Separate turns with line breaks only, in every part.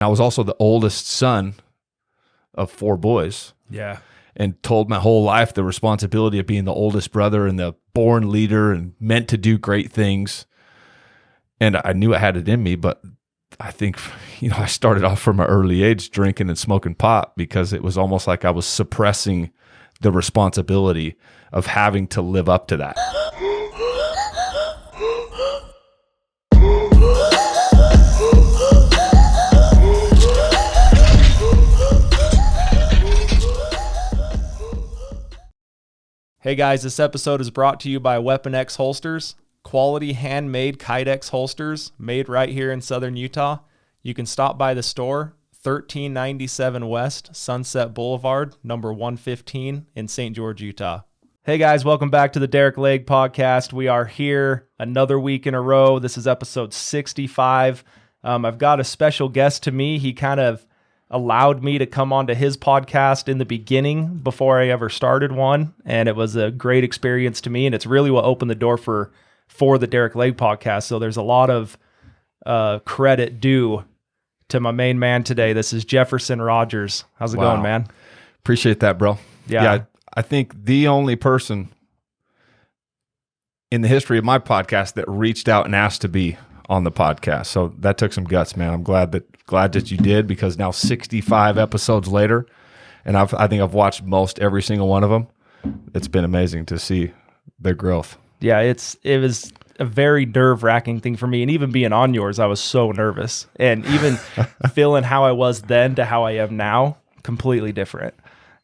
I was also the oldest son of 4 boys.
Yeah.
And told my whole life the responsibility of being the oldest brother and the born leader and meant to do great things. And I knew I had it in me, but I think, I started off from an early age drinking and smoking pot because it was almost like I was suppressing the responsibility of having to live up to that.
Hey guys, this episode is brought to you by Weapon X Holsters, quality handmade Kydex holsters made right here in Southern Utah. You can stop by the store, 1397 West Sunset Boulevard, number 115 in St. George, Utah. Hey guys, welcome back to the Derick Leg Podcast. We are here another week in a row. This is episode 65. I've got a special guest to me. He kind of allowed me to come onto his podcast in the beginning before I ever started one, and it was a great experience to me, and it's really what opened the door for the Derick Leg Podcast. So there's a lot of credit due to my main man today. This is Jefferson Rogers. How's it going, man?
Appreciate that, bro. Yeah, I think the only person in the history of my podcast that reached out and asked to be on the podcast. So that took some guts, man. I'm glad that you did, because now 65 episodes later, and I think I've watched most every single one of them. It's been amazing to see their growth.
Yeah, it was a very nerve-wracking thing for me, and even being on yours, I was so nervous, and even feeling how I was then to how I am now, completely different.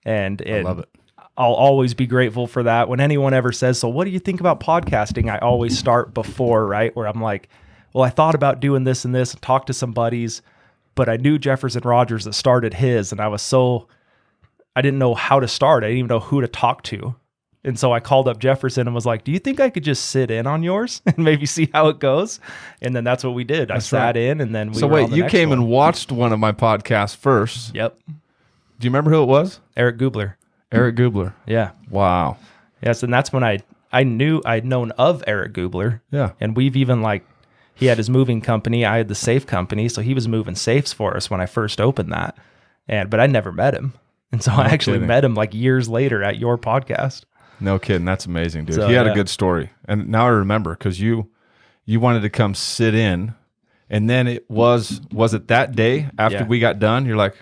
And
I love it.
I'll always be grateful for that. When anyone ever says, "So what do you think about podcasting?" I always start before, right? Where I'm like, well, I thought about doing this and this and talked to some buddies, but I knew Jefferson Rogers that started his, and I didn't know how to start. I didn't even know who to talk to. And so I called up Jefferson and was like, do you think I could just sit in on yours and maybe see how it goes? And then that's what we did. I sat in, and then
So wait, you came and watched one of my podcasts first.
Yep.
Do you remember who it was?
Eric Gubler.
Eric Gubler.
Yeah.
Wow.
Yes, and that's when I knew I'd known of Eric Gubler.
Yeah.
And we've even he had his moving company. I had the safe company. So he was moving safes for us when I first opened that. But I never met him. And so I actually met him years later at your podcast.
No kidding. That's amazing, dude.
So,
he had a good story. And now I remember, because you wanted to come sit in, and then it was it that day after we got done, you're like,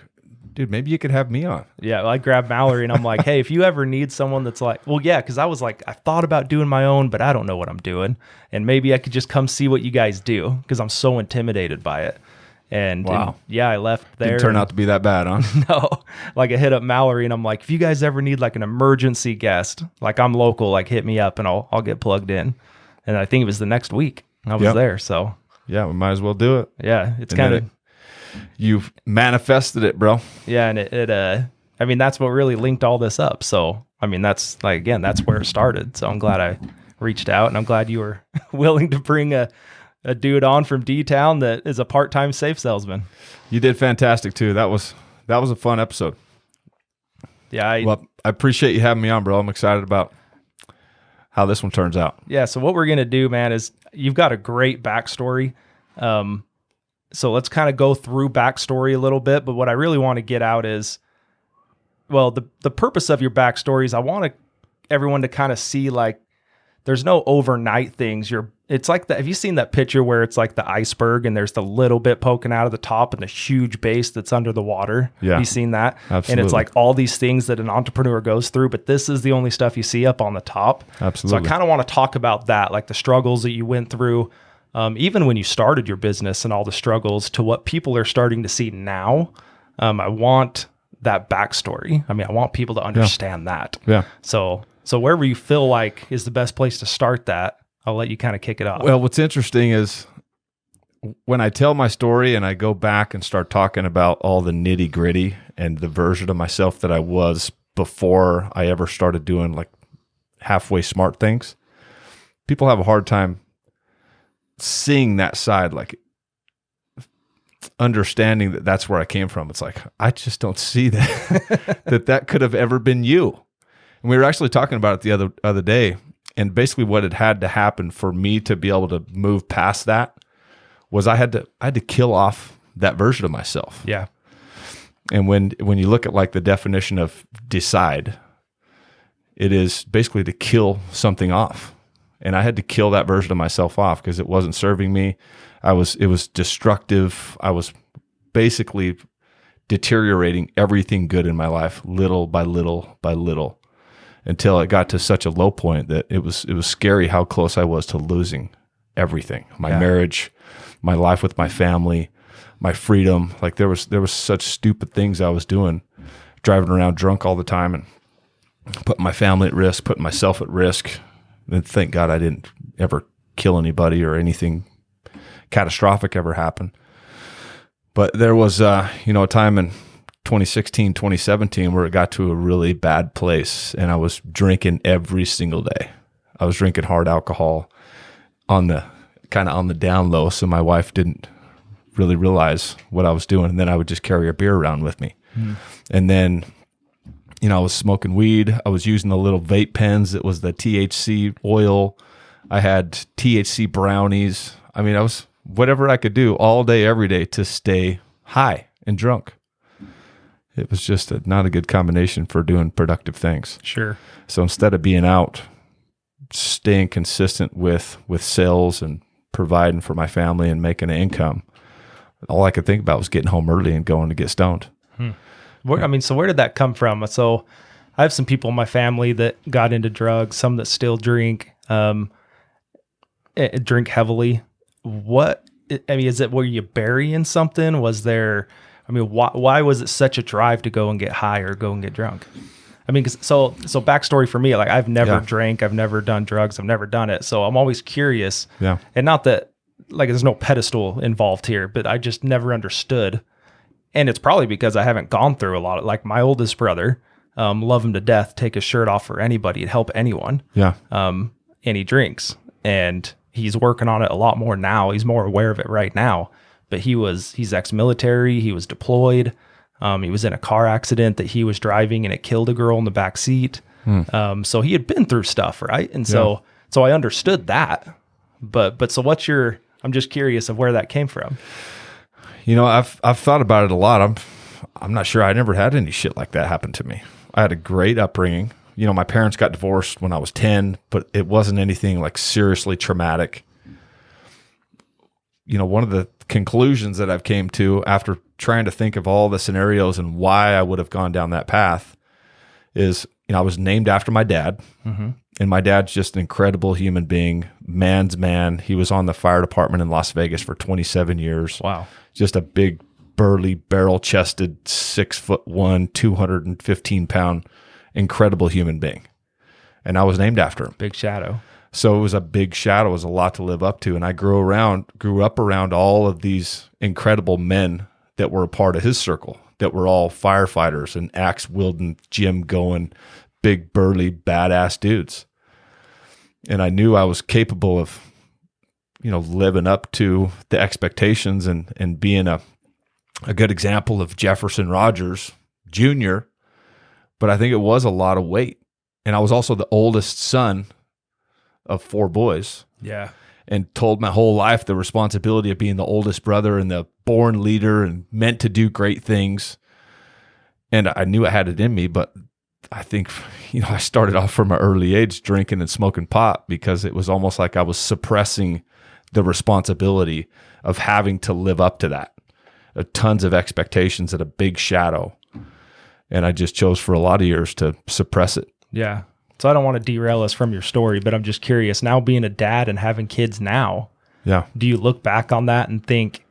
dude, maybe you could have me on.
Yeah, well, I grabbed Mallory and I'm like, hey, if you ever need someone that's because I was like, I thought about doing my own, but I don't know what I'm doing. And maybe I could just come see what you guys do, because I'm so intimidated by it. And,
wow.
I left there.
Didn't turn out to be that bad, huh?
No. I hit up Mallory and I'm like, if you guys ever need an emergency guest, I'm local, hit me up and I'll get plugged in. And I think it was the next week I was there. So
yeah, we might as well do it.
Yeah, it's kind of...
You've manifested it, bro.
Yeah, and that's what really linked all this up. So, that's that's where it started. So I'm glad I reached out, and I'm glad you were willing to bring a dude on from D-Town that is a part-time safe salesman.
You did fantastic too. That was a fun episode.
Yeah.
I appreciate you having me on, bro. I'm excited about how this one turns out.
Yeah. So what we're going to do, man, is you've got a great backstory. So let's kind of go through backstory a little bit, but what I really want to get out is, well, the purpose of your backstory is I want everyone to kind of see there's no overnight things. It's like have you seen that picture where it's like the iceberg and there's the little bit poking out of the top and the huge base that's under the water?
Yeah.
Have you seen that?
Absolutely.
And it's all these things that an entrepreneur goes through, but this is the only stuff you see up on the top.
Absolutely.
So I kind of want to talk about that, the struggles that you went through, even when you started your business and all the struggles, to what people are starting to see now. I want that backstory. I want people to understand that.
Yeah.
So wherever you feel is the best place to start that, I'll let you kind of kick it off.
Well, what's interesting is when I tell my story and I go back and start talking about all the nitty gritty and the version of myself that I was before I ever started doing halfway smart things, people have a hard time seeing that side, understanding that that's where I came from. It's I just don't see that that could have ever been you. And we were actually talking about it the other day, and basically what had to happen for me to be able to move past that was I had to kill off that version of myself.
Yeah.
And when you look at like the definition of decide, it is basically to kill something off. And I had to kill that version of myself off because it wasn't serving me. It was destructive. I was basically deteriorating everything good in my life, little by little by little, until it got to such a low point that it was scary how close I was to losing everything. My marriage, my life with my family, my freedom. Like there was such stupid things I was doing, driving around drunk all the time and putting my family at risk, putting myself at risk. And thank God I didn't ever kill anybody or anything catastrophic ever happen. But there was, a time in 2016, 2017 where it got to a really bad place, and I was drinking every single day. I was drinking hard alcohol on the down low, so my wife didn't really realize what I was doing. And then I would just carry a beer around with me. And then, I was smoking weed. I was using the little vape pens. It was the THC oil. I had THC brownies. I mean, I was whatever I could do all day, every day to stay high and drunk. It was just not a good combination for doing productive things.
Sure.
So instead of being out, staying consistent with sales and providing for my family and making an income, all I could think about was getting home early and going to get stoned.
So where did that come from? So I have some people in my family that got into drugs, some that still drink heavily. Is it were you burying something? Was there, why was it such a drive to go and get high or go and get drunk? So backstory for me, like I've never drank, I've never done drugs, I've never done it. So I'm always curious. Yeah. And not that like there's no pedestal involved here, but I just never understood. And it's probably because I haven't gone through a lot of, like my oldest brother, love him to death, take his shirt off for anybody, he'd help anyone. Yeah. And he drinks and he's working on it a lot more now. He's more aware of it right now, but he's ex-military. He was deployed. He was in a car accident that he was driving and it killed a girl in the back seat. So he had been through stuff. Right. And so I understood that, but so I'm just curious of where that came from.
I've thought about it a lot. I'm not sure. I never had any shit like that happen to me. I had a great upbringing. My parents got divorced when I was 10, but it wasn't anything like seriously traumatic. One of the conclusions that I've came to after trying to think of all the scenarios and why I would have gone down that path is, I was named after my dad. Mm-hmm. And my dad's just an incredible human being, man's man. He was on the fire department in Las Vegas for 27 years.
Wow.
Just a big, burly, barrel-chested, 6'1", 215-pound, incredible human being. And I was named after him.
Big shadow.
So it was a big shadow. It was a lot to live up to. And I grew up around all of these incredible men that were a part of his circle, that were all firefighters and axe-wielding, gym-going, big, burly, badass dudes. And I knew I was capable of, living up to the expectations and being a good example of Jefferson Rogers Jr., but I think it was a lot of weight. And I was also the oldest son of 4 boys.
Yeah.
And told my whole life the responsibility of being the oldest brother and the born leader and meant to do great things. And I knew I had it in me, but I think, I started off from an early age drinking and smoking pot because it was almost like I was suppressing the responsibility of having to live up to that. Tons of expectations and a big shadow. And I just chose for a lot of years to suppress it.
Yeah. So I don't want to derail us from your story, but I'm just curious, now being a dad and having kids now, do you look back on that and think,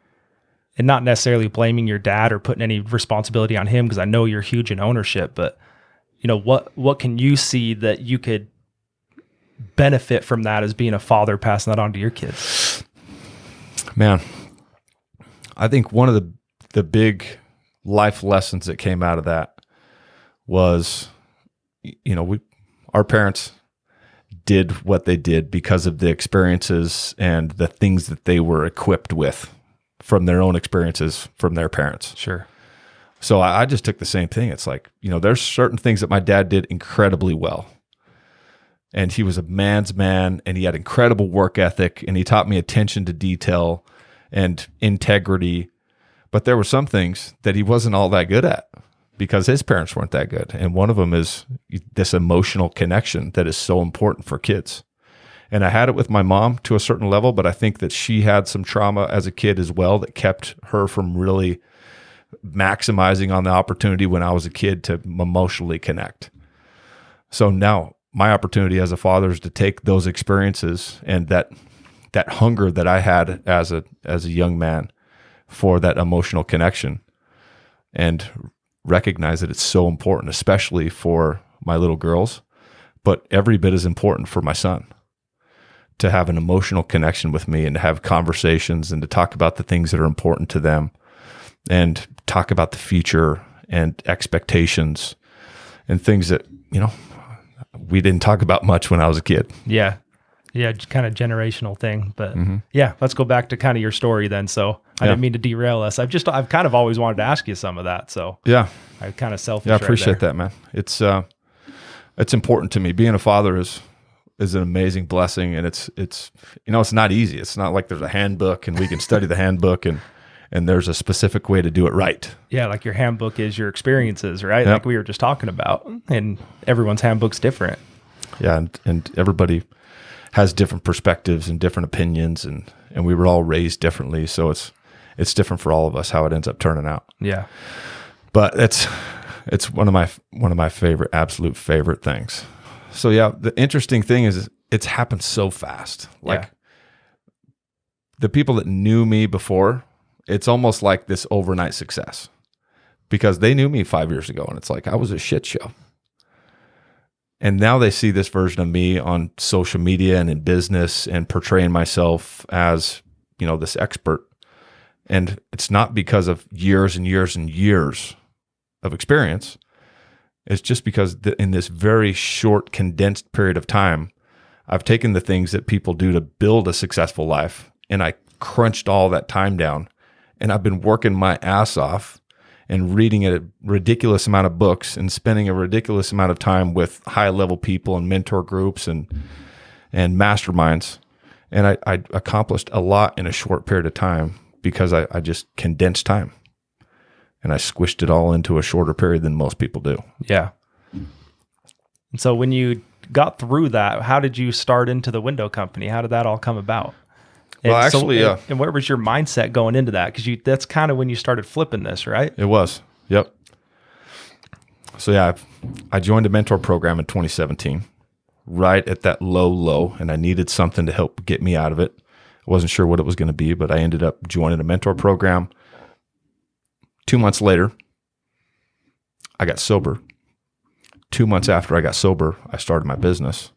and not necessarily blaming your dad or putting any responsibility on him, because I know you're huge in ownership, but what can you see that you could benefit from that as being a father, passing that on to your kids?
Man, I think one of the big life lessons that came out of that was, our parents did what they did because of the experiences and the things that they were equipped with from their own experiences from their parents.
Sure.
So I just took the same thing. It's like, there's certain things that my dad did incredibly well. And he was a man's man, and he had incredible work ethic, and he taught me attention to detail and integrity. But there were some things that he wasn't all that good at because his parents weren't that good. And one of them is this emotional connection that is so important for kids. And I had it with my mom to a certain level, but I think that she had some trauma as a kid as well that kept her from really maximizing on the opportunity when I was a kid to emotionally connect. So now my opportunity as a father is to take those experiences and that hunger that I had as a young man for that emotional connection and recognize that it's so important, especially for my little girls, but every bit as important for my son to have an emotional connection with me and to have conversations and to talk about the things that are important to them and talk about the future and expectations and things that, we didn't talk about much when I was a kid.
Yeah. Yeah. Kind of generational thing, but yeah, let's go back to kind of your story then. So I didn't mean to derail us. I've kind of always wanted to ask you some of that. So yeah, I kind of selfish.
Yeah. I appreciate that, man. It's important to me. Being a father is an amazing blessing, and it's not easy. It's not like there's a handbook and we can study the handbook and there's a specific way to do it right.
Yeah, like your handbook is your experiences, right? Yep. Like we were just talking about, and everyone's handbook's different.
Yeah, and everybody has different perspectives and different opinions, and we were all raised differently, so it's different for all of us how it ends up turning out.
Yeah,
but it's one of my absolute favorite things. So yeah, the interesting thing is it's happened so fast. Like the people that knew me before, it's almost like this overnight success because they knew me 5 years ago and it's like I was a shit show. And now they see this version of me on social media and in business and portraying myself as, this expert. And it's not because of years and years and years of experience. It's just because in this very short, condensed period of time, I've taken the things that people do to build a successful life and I crunched all that time down. And I've been working my ass off and reading a ridiculous amount of books and spending a ridiculous amount of time with high-level people and mentor groups and masterminds. And I accomplished a lot in a short period of time because I just condensed time. And I squished it all into a shorter period than most people do.
Yeah. And so when you got through that, how did you start into the window company? How did that all come about?
Well, actually,
and where was your mindset going into that? Because that's kind of when you started flipping this, right?
It was. Yep. So yeah, I joined a mentor program in 2017, right at that low, and I needed something to help get me out of it. I wasn't sure what it was going to be, but I ended up joining a mentor program. 2 months later, I got sober. 2 months after I got sober, I started my business.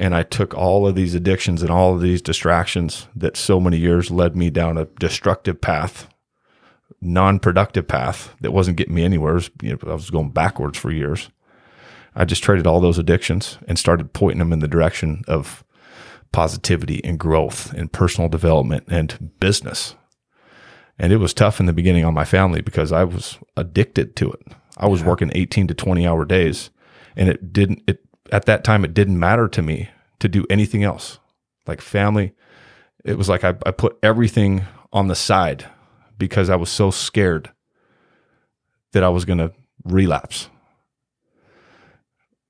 And I took all of these addictions and all of these distractions that so many years led me down a destructive path, non-productive path that wasn't getting me anywhere. I was going backwards for years. I just traded all those addictions and started pointing them in the direction of positivity and growth and personal development and business. And it was tough in the beginning on my family because I was addicted to it. I was working 18 to 20 hour days, and at that time, it didn't matter to me to do anything else. Like family, it was like I put everything on the side because I was so scared that I was going to relapse.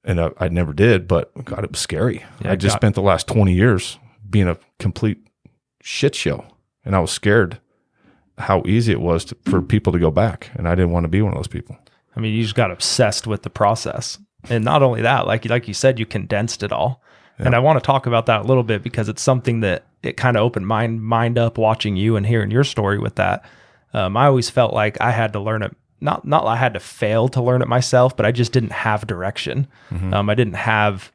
And I never did, but God, it was scary. Yeah, I just spent the last 20 years being a complete shit show, and I was scared how easy it was for people to go back, and I didn't want to be one of those people.
I mean, you just got obsessed with the process. And not only that, like you said, you condensed it all. Yeah. And I want to talk about that a little bit because it's something that it kind of opened my mind up watching you and hearing your story with that. I always felt like I had to learn it. Not I had to fail to learn it myself, but I just didn't have direction. Mm-hmm. I didn't have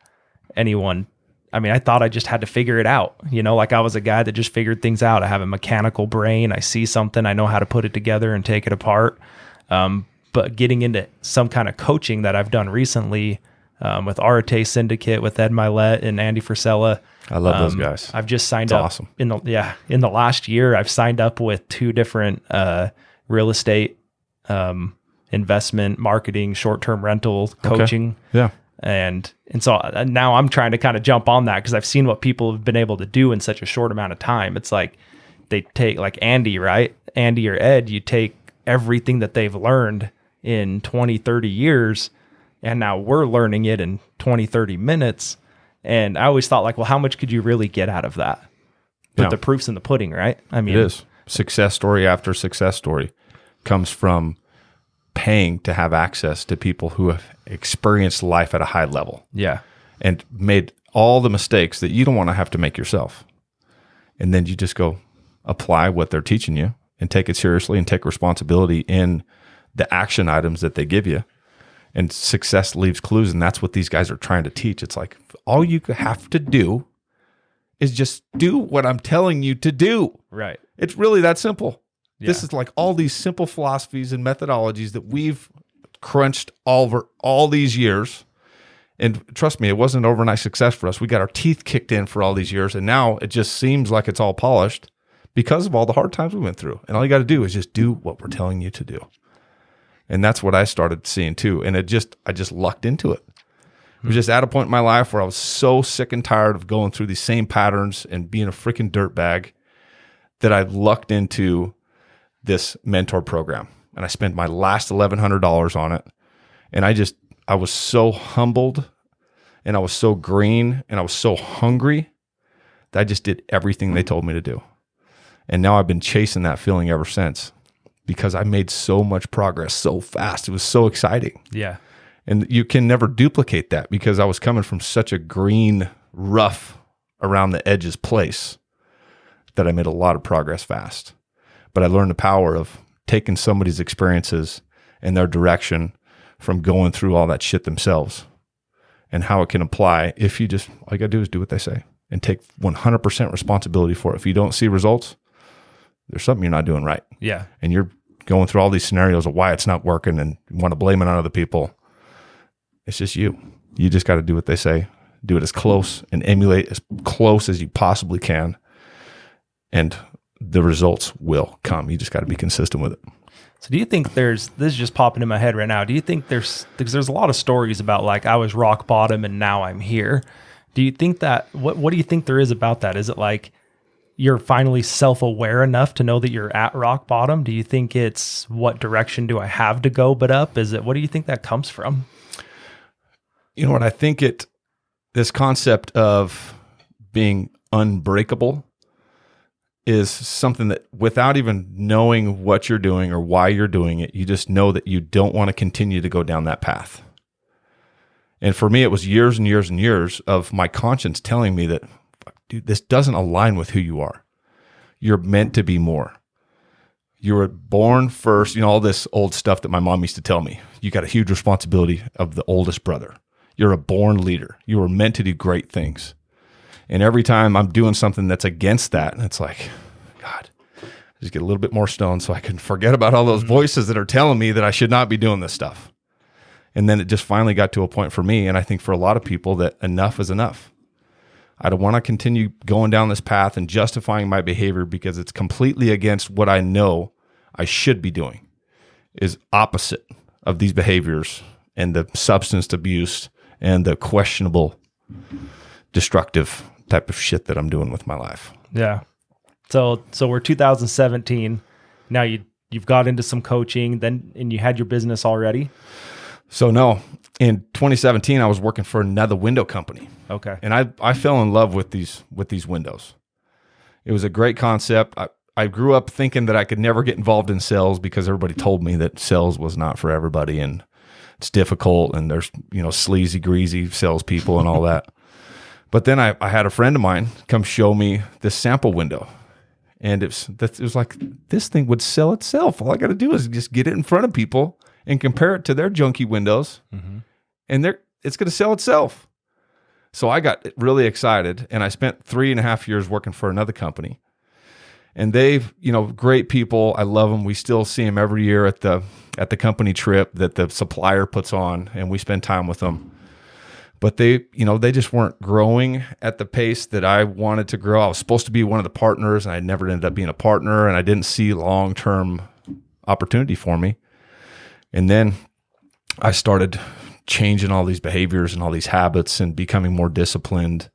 anyone. I mean, I thought I just had to figure it out. Like I was a guy that just figured things out. I have a mechanical brain. I see something. I know how to put it together and take it apart. But getting into some kind of coaching that I've done recently with Arate Syndicate, with Ed Milet and Andy Frisella.
I love those guys.
I've just signed up. Awesome. In the last year, I've signed up with 2 different real estate investment, marketing, short-term rental coaching.
Okay. Yeah.
And so now I'm trying to kind of jump on that because I've seen what people have been able to do in such a short amount of time. It's like they take like Andy, right? Andy or Ed, you take everything that they've learned in 20, 30 years, and now we're learning it in 20, 30 minutes. And I always thought like, well, how much could you really get out of that? But the proof's in the pudding, right? I mean,
it is. Success story after success story comes from paying to have access to people who have experienced life at a high level.
Yeah.
And made all the mistakes that you don't want to have to make yourself. And then you just go apply what they're teaching you and take it seriously and take responsibility in the action items that they give you. And success leaves clues. And that's what these guys are trying to teach. It's like, all you have to do is just do what I'm telling you to do.
Right.
It's really that simple.
Yeah.
This is like all these simple philosophies and methodologies that we've crunched over all these years. And trust me, it wasn't an overnight success for us. We got our teeth kicked in for all these years. And now it just seems like it's all polished because of all the hard times we went through. And all you got to do is just do what we're telling you to do. And that's what I started seeing too. And I just lucked into it. It was just at a point in my life where I was so sick and tired of going through these same patterns and being a freaking dirtbag that I lucked into this mentor program. And I spent my last $1,100 on it. And I was so humbled and I was so green and I was so hungry that I just did everything they told me to do. And now I've been chasing that feeling ever since because I made so much progress so fast. It was so exciting.
Yeah.
And you can never duplicate that because I was coming from such a green, rough, around the edges place that I made a lot of progress fast. But I learned the power of taking somebody's experiences and their direction from going through all that shit themselves and how it can apply if you just, all you got to do is do what they say and take 100% responsibility for it. If you don't see results, there's something you're not doing right.
Yeah.
And you're going through all these scenarios of why it's not working and you want to blame it on other people. It's just you. You just got to do what they say. Do it as close and emulate as close as you possibly can. And the results will come. You just got to be consistent with it.
So do you think this is just popping in my head right now. Do you think because there's a lot of stories about like I was rock bottom and now I'm here. Do you think that, what do you think there is about that? Is it like you're finally self-aware enough to know that you're at rock bottom? Do you think it's what direction do I have to go but up? What do you think that comes from?
You know what? I think this concept of being unbreakable is something that without even knowing what you're doing or why you're doing it, you just know that you don't want to continue to go down that path. And for me, it was years and years and years of my conscience telling me that, dude, this doesn't align with who you are. You're meant to be more. You were born first, all this old stuff that my mom used to tell me. You got a huge responsibility of the oldest brother. You're a born leader. You were meant to do great things. And every time I'm doing something that's against that, it's like, God, just get a little bit more stoned so I can forget about all those voices that are telling me that I should not be doing this stuff. And then it just finally got to a point for me, and I think for a lot of people, that enough is enough. I don't want to continue going down this path and justifying my behavior because it's completely against what I know I should be doing, is opposite of these behaviors and the substance abuse and the questionable, destructive type of shit that I'm doing with my life.
Yeah. So we're 2017. Now you've got into some coaching, and you had your business already.
So no, in 2017, I was working for another window company.
Okay.
And I fell in love with these windows. It was a great concept. I grew up thinking that I could never get involved in sales because everybody told me that sales was not for everybody and it's difficult and there's, sleazy, greasy salespeople and all that. But then I had a friend of mine come show me this sample window. And it was like, this thing would sell itself. All I got to do is just get it in front of people and compare it to their junky windows. Mm-hmm. And it's going to sell itself. So I got really excited, and I spent 3.5 years working for another company. And they've, great people. I love them. We still see them every year at the company trip that the supplier puts on, and we spend time with them. But they just weren't growing at the pace that I wanted to grow. I was supposed to be one of the partners, and I never ended up being a partner, and I didn't see long-term opportunity for me. And then I started changing all these behaviors and all these habits and becoming more disciplined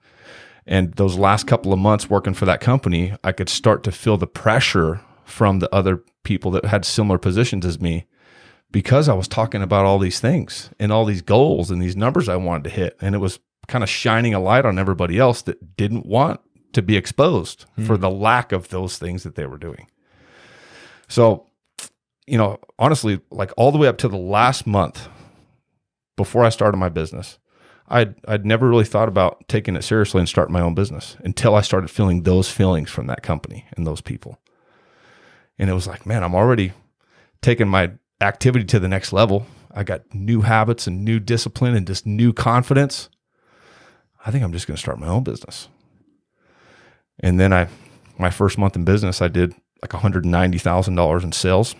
And those last couple of months working for that company, I could start to feel the pressure from the other people that had similar positions as me, because I was talking about all these things and all these goals and these numbers I wanted to hit. And it was kind of shining a light on everybody else that didn't want to be exposed for the lack of those things that they were doing. So, honestly, like all the way up to the last month before I started my business, I'd never really thought about taking it seriously and starting my own business until I started feeling those feelings from that company and those people. And it was like, man, I'm already taking my activity to the next level. I got new habits and new discipline and just new confidence. I think I'm just going to start my own business. And then my first month in business, I did like $190,000 in sales,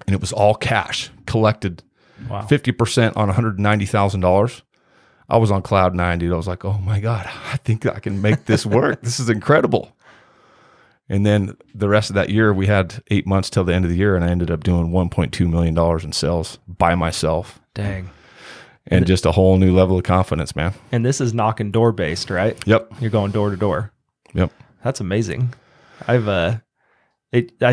and it was all cash collected.
Wow.
50% on $190,000. I was on cloud 90. I was like, oh my God, I think I can make this work. This is incredible. And then the rest of that year, we had 8 months till the end of the year, and I ended up doing $1.2 million in sales by myself.
Dang.
And just a whole new level of confidence, man.
And this is knocking door based, right?
Yep.
You're going door to door.
Yep.
That's amazing. I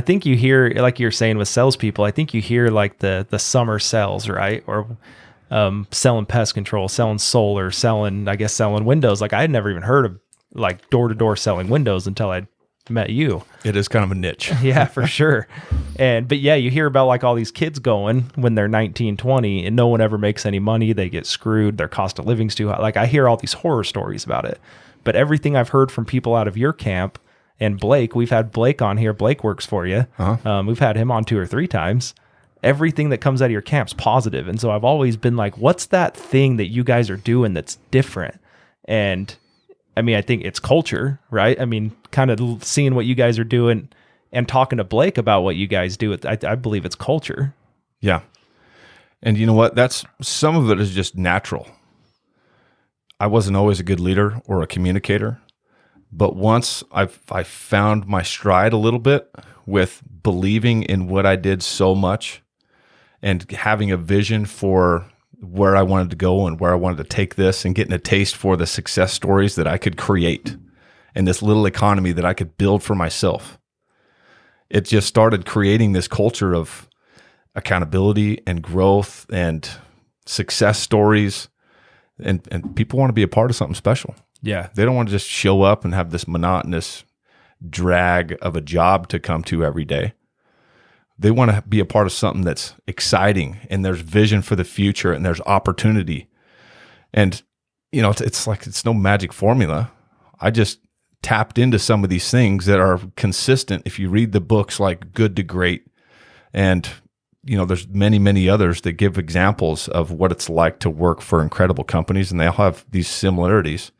think you hear, like you're saying with salespeople, I think you hear like the summer sales, right? Or selling pest control, selling solar, selling windows. Like I had never even heard of like door to door selling windows until I met you.
It is kind of a niche.
Yeah, for sure. But yeah, you hear about like all these kids going when they're 19, 20 and no one ever makes any money. They get screwed. Their cost of living's too high. Like I hear all these horror stories about it, but everything I've heard from people out of your camp and Blake, we've had Blake on here. Blake works for you. Uh-huh. We've had him on 2 or 3 times. Everything that comes out of your camp's positive. And so I've always been like, what's that thing that you guys are doing that's different? And I mean, I think it's culture, right? I mean, kind of seeing what you guys are doing and talking to Blake about what you guys do. I believe it's culture.
Yeah. And you know what? Some of it is just natural. I wasn't always a good leader or a communicator, but once I found my stride a little bit with believing in what I did so much and having a vision for where I wanted to go and where I wanted to take this and getting a taste for the success stories that I could create and this little economy that I could build for myself. It just started creating this culture of accountability and growth and success stories. And people want to be a part of something special.
Yeah.
They don't want to just show up and have this monotonous drag of a job to come to every day. They want to be a part of something that's exciting and there's vision for the future and there's opportunity. And, it's no magic formula. I just tapped into some of these things that are consistent. If you read the books like Good to Great, and, there's many, many others that give examples of what it's like to work for incredible companies, and they all have these similarities.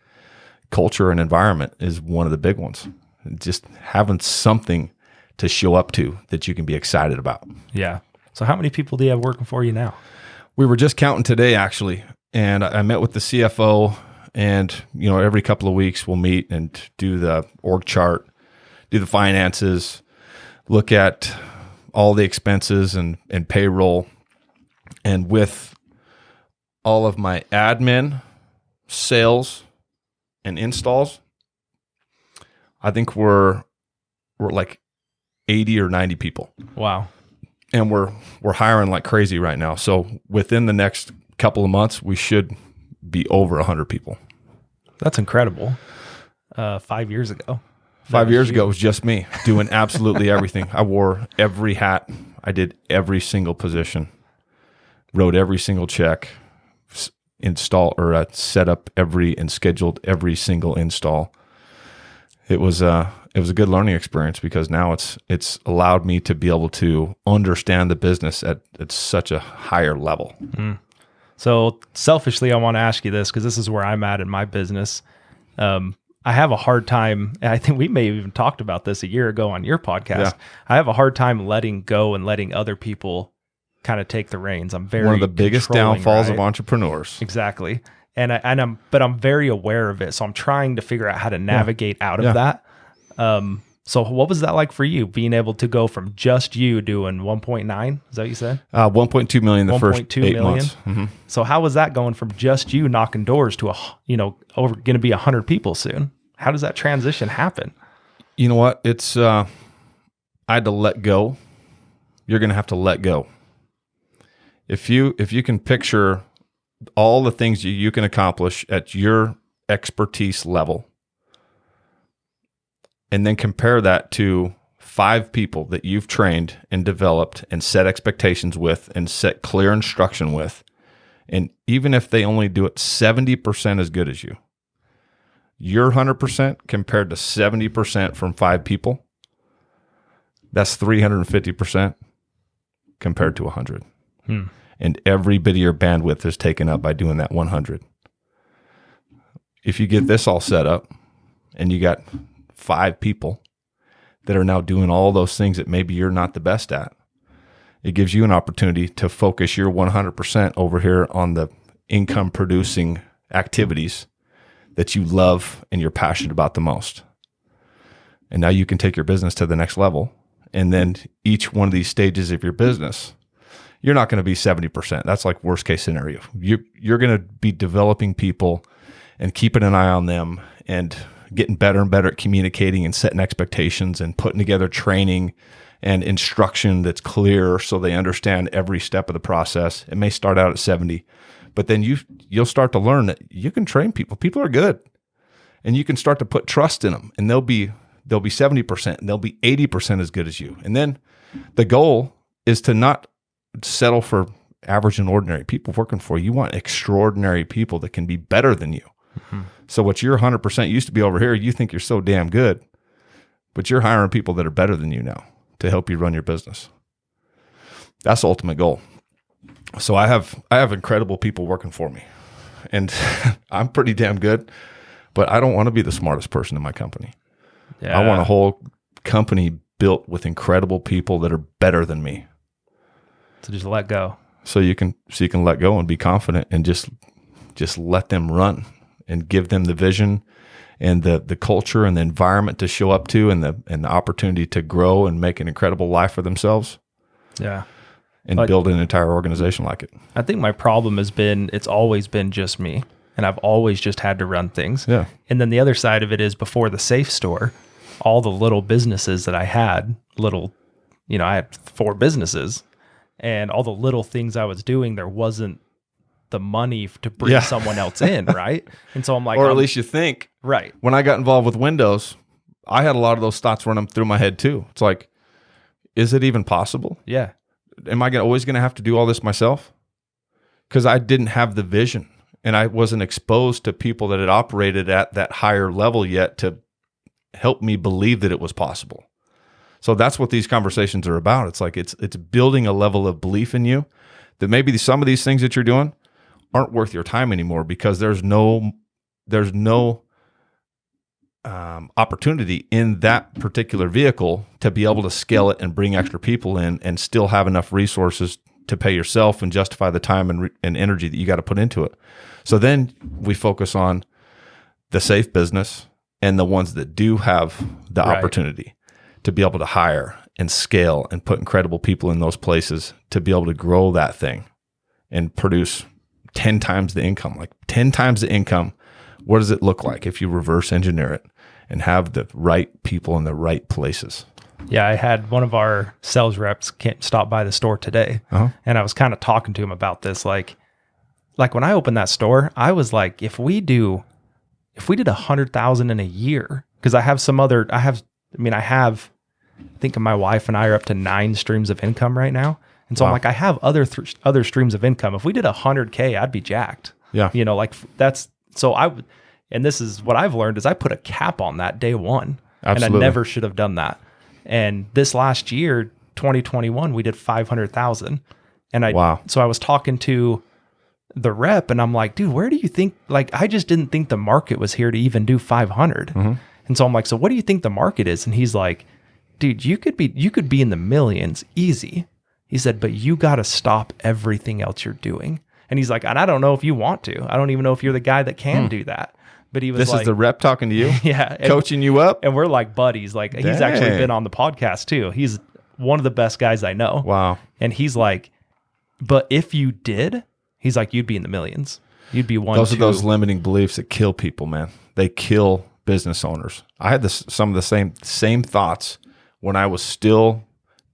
Culture and environment is one of the big ones. Just having something to show up to that you can be excited about.
Yeah. So how many people do you have working for you now?
We were just counting today, actually, and I met with the CFO, and every couple of weeks we'll meet and do the org chart, do the finances, look at all the expenses and payroll, and with all of my admin, sales, and installs, I think we're like 80 or 90 people.
Wow.
And we're hiring like crazy right now. So within the next couple of months, we should be over 100 people.
That's incredible. 5 years ago.
5 years ago, it was just me doing absolutely everything. I wore every hat. I did every single position, wrote every single check, set up and scheduled every single install. It was a good learning experience because now it's allowed me to be able to understand the business at such a higher level.
Mm. So selfishly, I want to ask you this because this is where I'm at in my business. I have a hard time, and I think we may have even talked about this a year ago on your podcast. Yeah. I have a hard time letting go and letting other people kind of take the reins. I'm very
one of the biggest downfalls of entrepreneurs.
Exactly. But I'm very aware of it. So I'm trying to figure out how to navigate out of that. So what was that like for you, being able to go from just you doing 1.9? Is that what you said?
1.2 million the first 8 months.
Mm-hmm. So how was that going from just you knocking doors to going to be 100 people soon? How does that transition happen?
You know what? It's I had to let go. You're going to have to let go. If you can picture all the things you can accomplish at your expertise level, and then compare that to 5 people that you've trained and developed and set expectations with and set clear instruction with, and even if they only do it 70% as good as you, your 100% compared to 70% from 5 people, that's 350% compared to 100. And every bit of your bandwidth is taken up by doing that 100. If you get this all set up and you got 5 people that are now doing all those things that maybe you're not the best at, it gives you an opportunity to focus your 100% over here on the income producing activities that you love and you're passionate about the most. And now you can take your business to the next level. And then each one of these stages of your business, you're not going to be 70%. That's like worst case scenario. You're going to be developing people and keeping an eye on them and getting better and better at communicating and setting expectations and putting together training and instruction that's clear so they understand every step of the process. It may start out at 70, but then you'll start to learn that you can train people. People are good, and you can start to put trust in them, and they'll be 70% and they'll be 80% as good as you. And then the goal is to not settle for average and ordinary people working for you. You want extraordinary people that can be better than you. Mm-hmm. So what your 100% used to be over here, you think you're so damn good, but you're hiring people that are better than you now to help you run your business. That's the ultimate goal. So I have incredible people working for me, and I'm pretty damn good, but I don't want to be the smartest person in my company. Yeah. I want a whole company built with incredible people that are better than me.
So just let go.
So you can let go and be confident and just let them run and give them the vision and the culture and the environment to show up to and the opportunity to grow and make an incredible life for themselves.
Yeah.
And build an entire organization like it.
I think my problem has been, it's always been just me, and I've always just had to run things.
Yeah.
And then the other side of it is, before the safe store, all the little businesses that I had, I had 4 businesses, and all the little things I was doing, there wasn't the money to bring someone else in, right? And so I'm like,
or at least you think.
Right.
When I got involved with Windows, I had a lot of those thoughts running through my head too. It's like, is it even possible?
Yeah.
Am I always going to have to do all this myself? Because I didn't have the vision, and I wasn't exposed to people that had operated at that higher level yet to help me believe that it was possible. So that's what these conversations are about. It's like it's building a level of belief in you that maybe some of these things that you're doing aren't worth your time anymore, because there's no opportunity in that particular vehicle to be able to scale it and bring extra people in and still have enough resources to pay yourself and justify the time and energy that you got to put into it. So then we focus on the safe business and the ones that do have the opportunity to be able to hire and scale and put incredible people in those places to be able to grow that thing and produce 10 times the income. Like 10 times the income, what does it look like if you reverse engineer it and have the right people in the right places?
Yeah, I had one of our sales reps stop by the store today, and I was kind of talking to him about this. Like when I opened that store, I was like, if we did 100,000 in a year, because I think my wife and I are up to 9 streams of income right now. And so I'm like, I have other streams of income. If we did 100K, I'd be jacked.
Yeah.
And this is what I've learned is I put a cap on that day one.
Absolutely.
And I never should have done that. And this last year, 2021, we did 500,000. And so I was talking to the rep, and I'm like, dude, where do you think, I just didn't think the market was here to even do 500. Mm-hmm. And so I'm like, so what do you think the market is? And he's like, dude, you could be in the millions easy. He said, but you got to stop everything else you're doing. And he's like, and I don't know if you want to. I don't even know if you're the guy that can do that. But he was
This is the rep talking to you?
Yeah.
Coaching you up?
And we're like buddies. Like, he's actually been on the podcast too. He's one of the best guys I know.
Wow.
And he's like, but if you did, he's like, you'd be in the millions. You'd be one.
Those are those limiting beliefs that kill people, man. They kill business owners. I had some of the same thoughts when I was still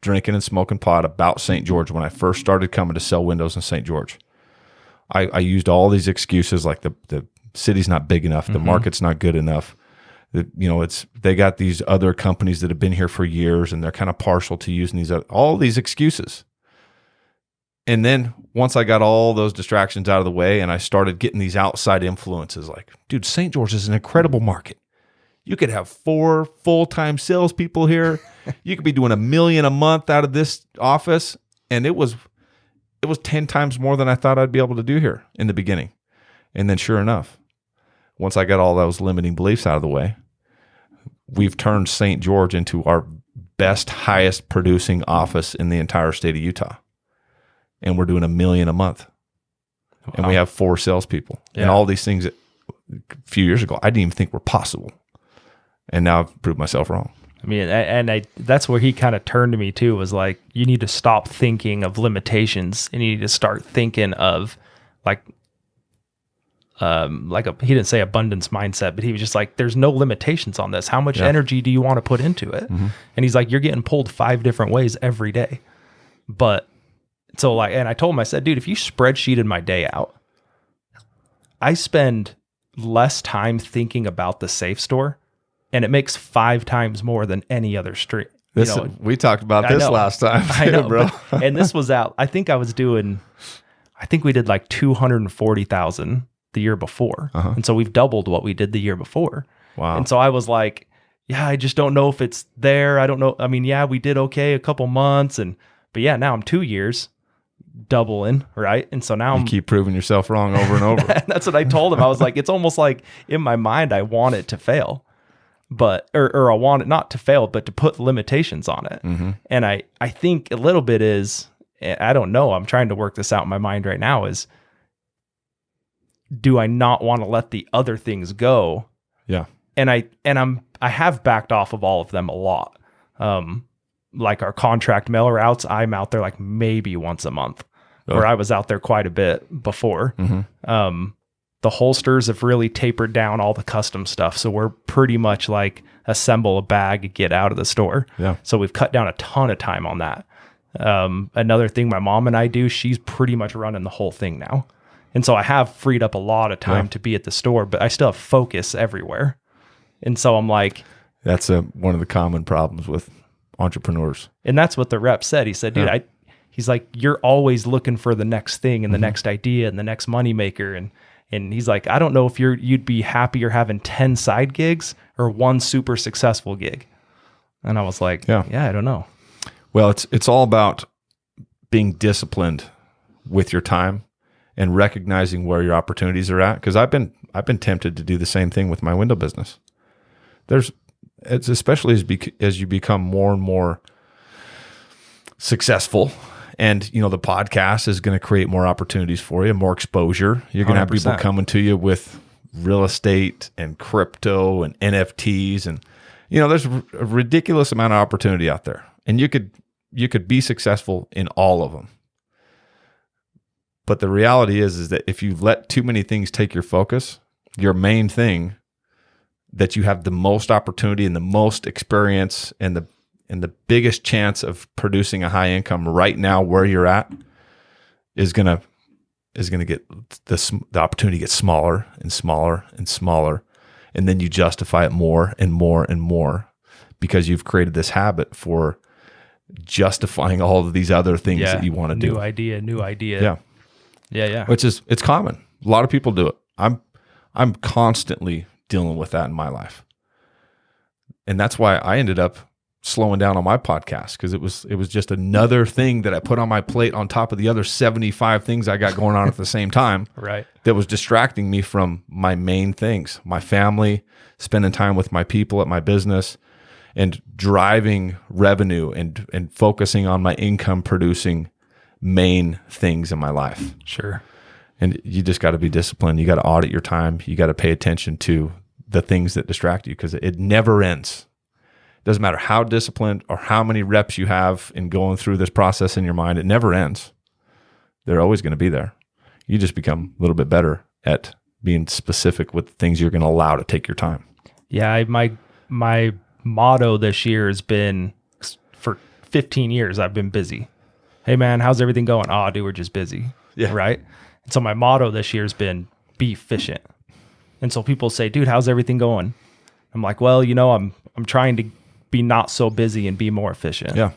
drinking and smoking pot about St. George when I first started coming to sell windows in St. George. I used all these excuses like the city's not big enough, the market's not good enough. They got these other companies that have been here for years and they're kind of partial to using all these excuses. And then once I got all those distractions out of the way and I started getting these outside influences like, dude, St. George is an incredible market. You could have 4 full-time salespeople here. You could be doing $1 million a month out of this office. And it was 10 times more than I thought I'd be able to do here in the beginning. And then sure enough, once I got all those limiting beliefs out of the way, we've turned St. George into our best, highest producing office in the entire state of Utah. And we're doing $1 million a month. Wow. And we have 4 salespeople. Yeah. And all these things that a few years ago, I didn't even think were possible. And now I've proved myself wrong.
I mean, and that's where he kind of turned to me too, was like, you need to stop thinking of limitations and you need to start thinking of he didn't say abundance mindset, but he was just like, there's no limitations on this. How much energy do you want to put into it? Mm-hmm. And he's like, you're getting pulled 5 different ways every day. But so and I told him, I said, dude, if you spreadsheeted my day out, I spend less time thinking about the safe store and it makes 5 times more than any other street.
We talked about this last time.
I know, bro. And this was out. I think we did like 240,000 the year before. Uh-huh. And so we've doubled what we did the year before.
Wow.
And so I was like, yeah, I just don't know if it's there. I don't know. I mean, yeah, we did okay a couple months but yeah, now I'm 2 years doubling, right? And so now
you keep proving yourself wrong over and over.
That's what I told him. I was like, it's almost like in my mind, I want it to fail, but, or I want it not to fail, but to put limitations on it. Mm-hmm. And I think a little bit is, I don't know, I'm trying to work this out in my mind right now is, do I not want to let the other things go?
Yeah.
And I have backed off of all of them a lot. Like our contract mail routes, I'm out there like maybe once a month, where I was out there quite a bit before. Mm-hmm. The holsters have really tapered down all the custom stuff. So we're pretty much like assemble a bag, get out of the store.
Yeah.
So we've cut down a ton of time on that. Another thing my mom and I do, she's pretty much running the whole thing now. And so I have freed up a lot of time to be at the store, but I still have focus everywhere. And so I'm like,
that's one of the common problems with entrepreneurs.
And that's what the rep said. He said, dude, he's like, you're always looking for the next thing and the next idea and the next moneymaker. And he's like, I don't know if you'd be happier having 10 side gigs or 1 super successful gig. And I was like, yeah, I don't know.
Well, it's all about being disciplined with your time and recognizing where your opportunities are at. Because I've been tempted to do the same thing with my window business. It's especially as you become more and more successful, and the podcast is going to create more opportunities for you, more exposure. You're going to have people coming to you with real estate and crypto and NFTs, and there's a ridiculous amount of opportunity out there, and you could be successful in all of them. But the reality is that if you let too many things take your focus, your main thing that you have the most opportunity and the most experience and the biggest chance of producing a high income right now where you're at is gonna get the opportunity gets smaller and smaller and smaller, and then you justify it more and more and more because you've created this habit for justifying all of these other things that you want to do.
New idea. Yeah.
It's common. A lot of people do it. I'm constantly dealing with that in my life. And that's why I ended up slowing down on my podcast, because it was just another thing that I put on my plate on top of the other 75 things I got going on at the same time.
Right.
That was distracting me from my main things, my family, spending time with my people at my business, and driving revenue and focusing on my income producing main things in my life.
Sure.
And you just got to be disciplined. You got to audit your time. You got to pay attention to the things that distract you, because it never ends. It doesn't matter how disciplined or how many reps you have in going through this process in your mind. It never ends. They're always going to be there. You just become a little bit better at being specific with things you're going to allow to take your time.
Yeah, my motto this year has been, for 15 years, I've been busy. Hey man, how's everything going? Oh, dude, we're just busy.
Yeah.
Right? And so my motto this year has been be efficient. And so people say, dude, how's everything going? I'm like, well, I'm trying to be not so busy and be more efficient.
Yeah.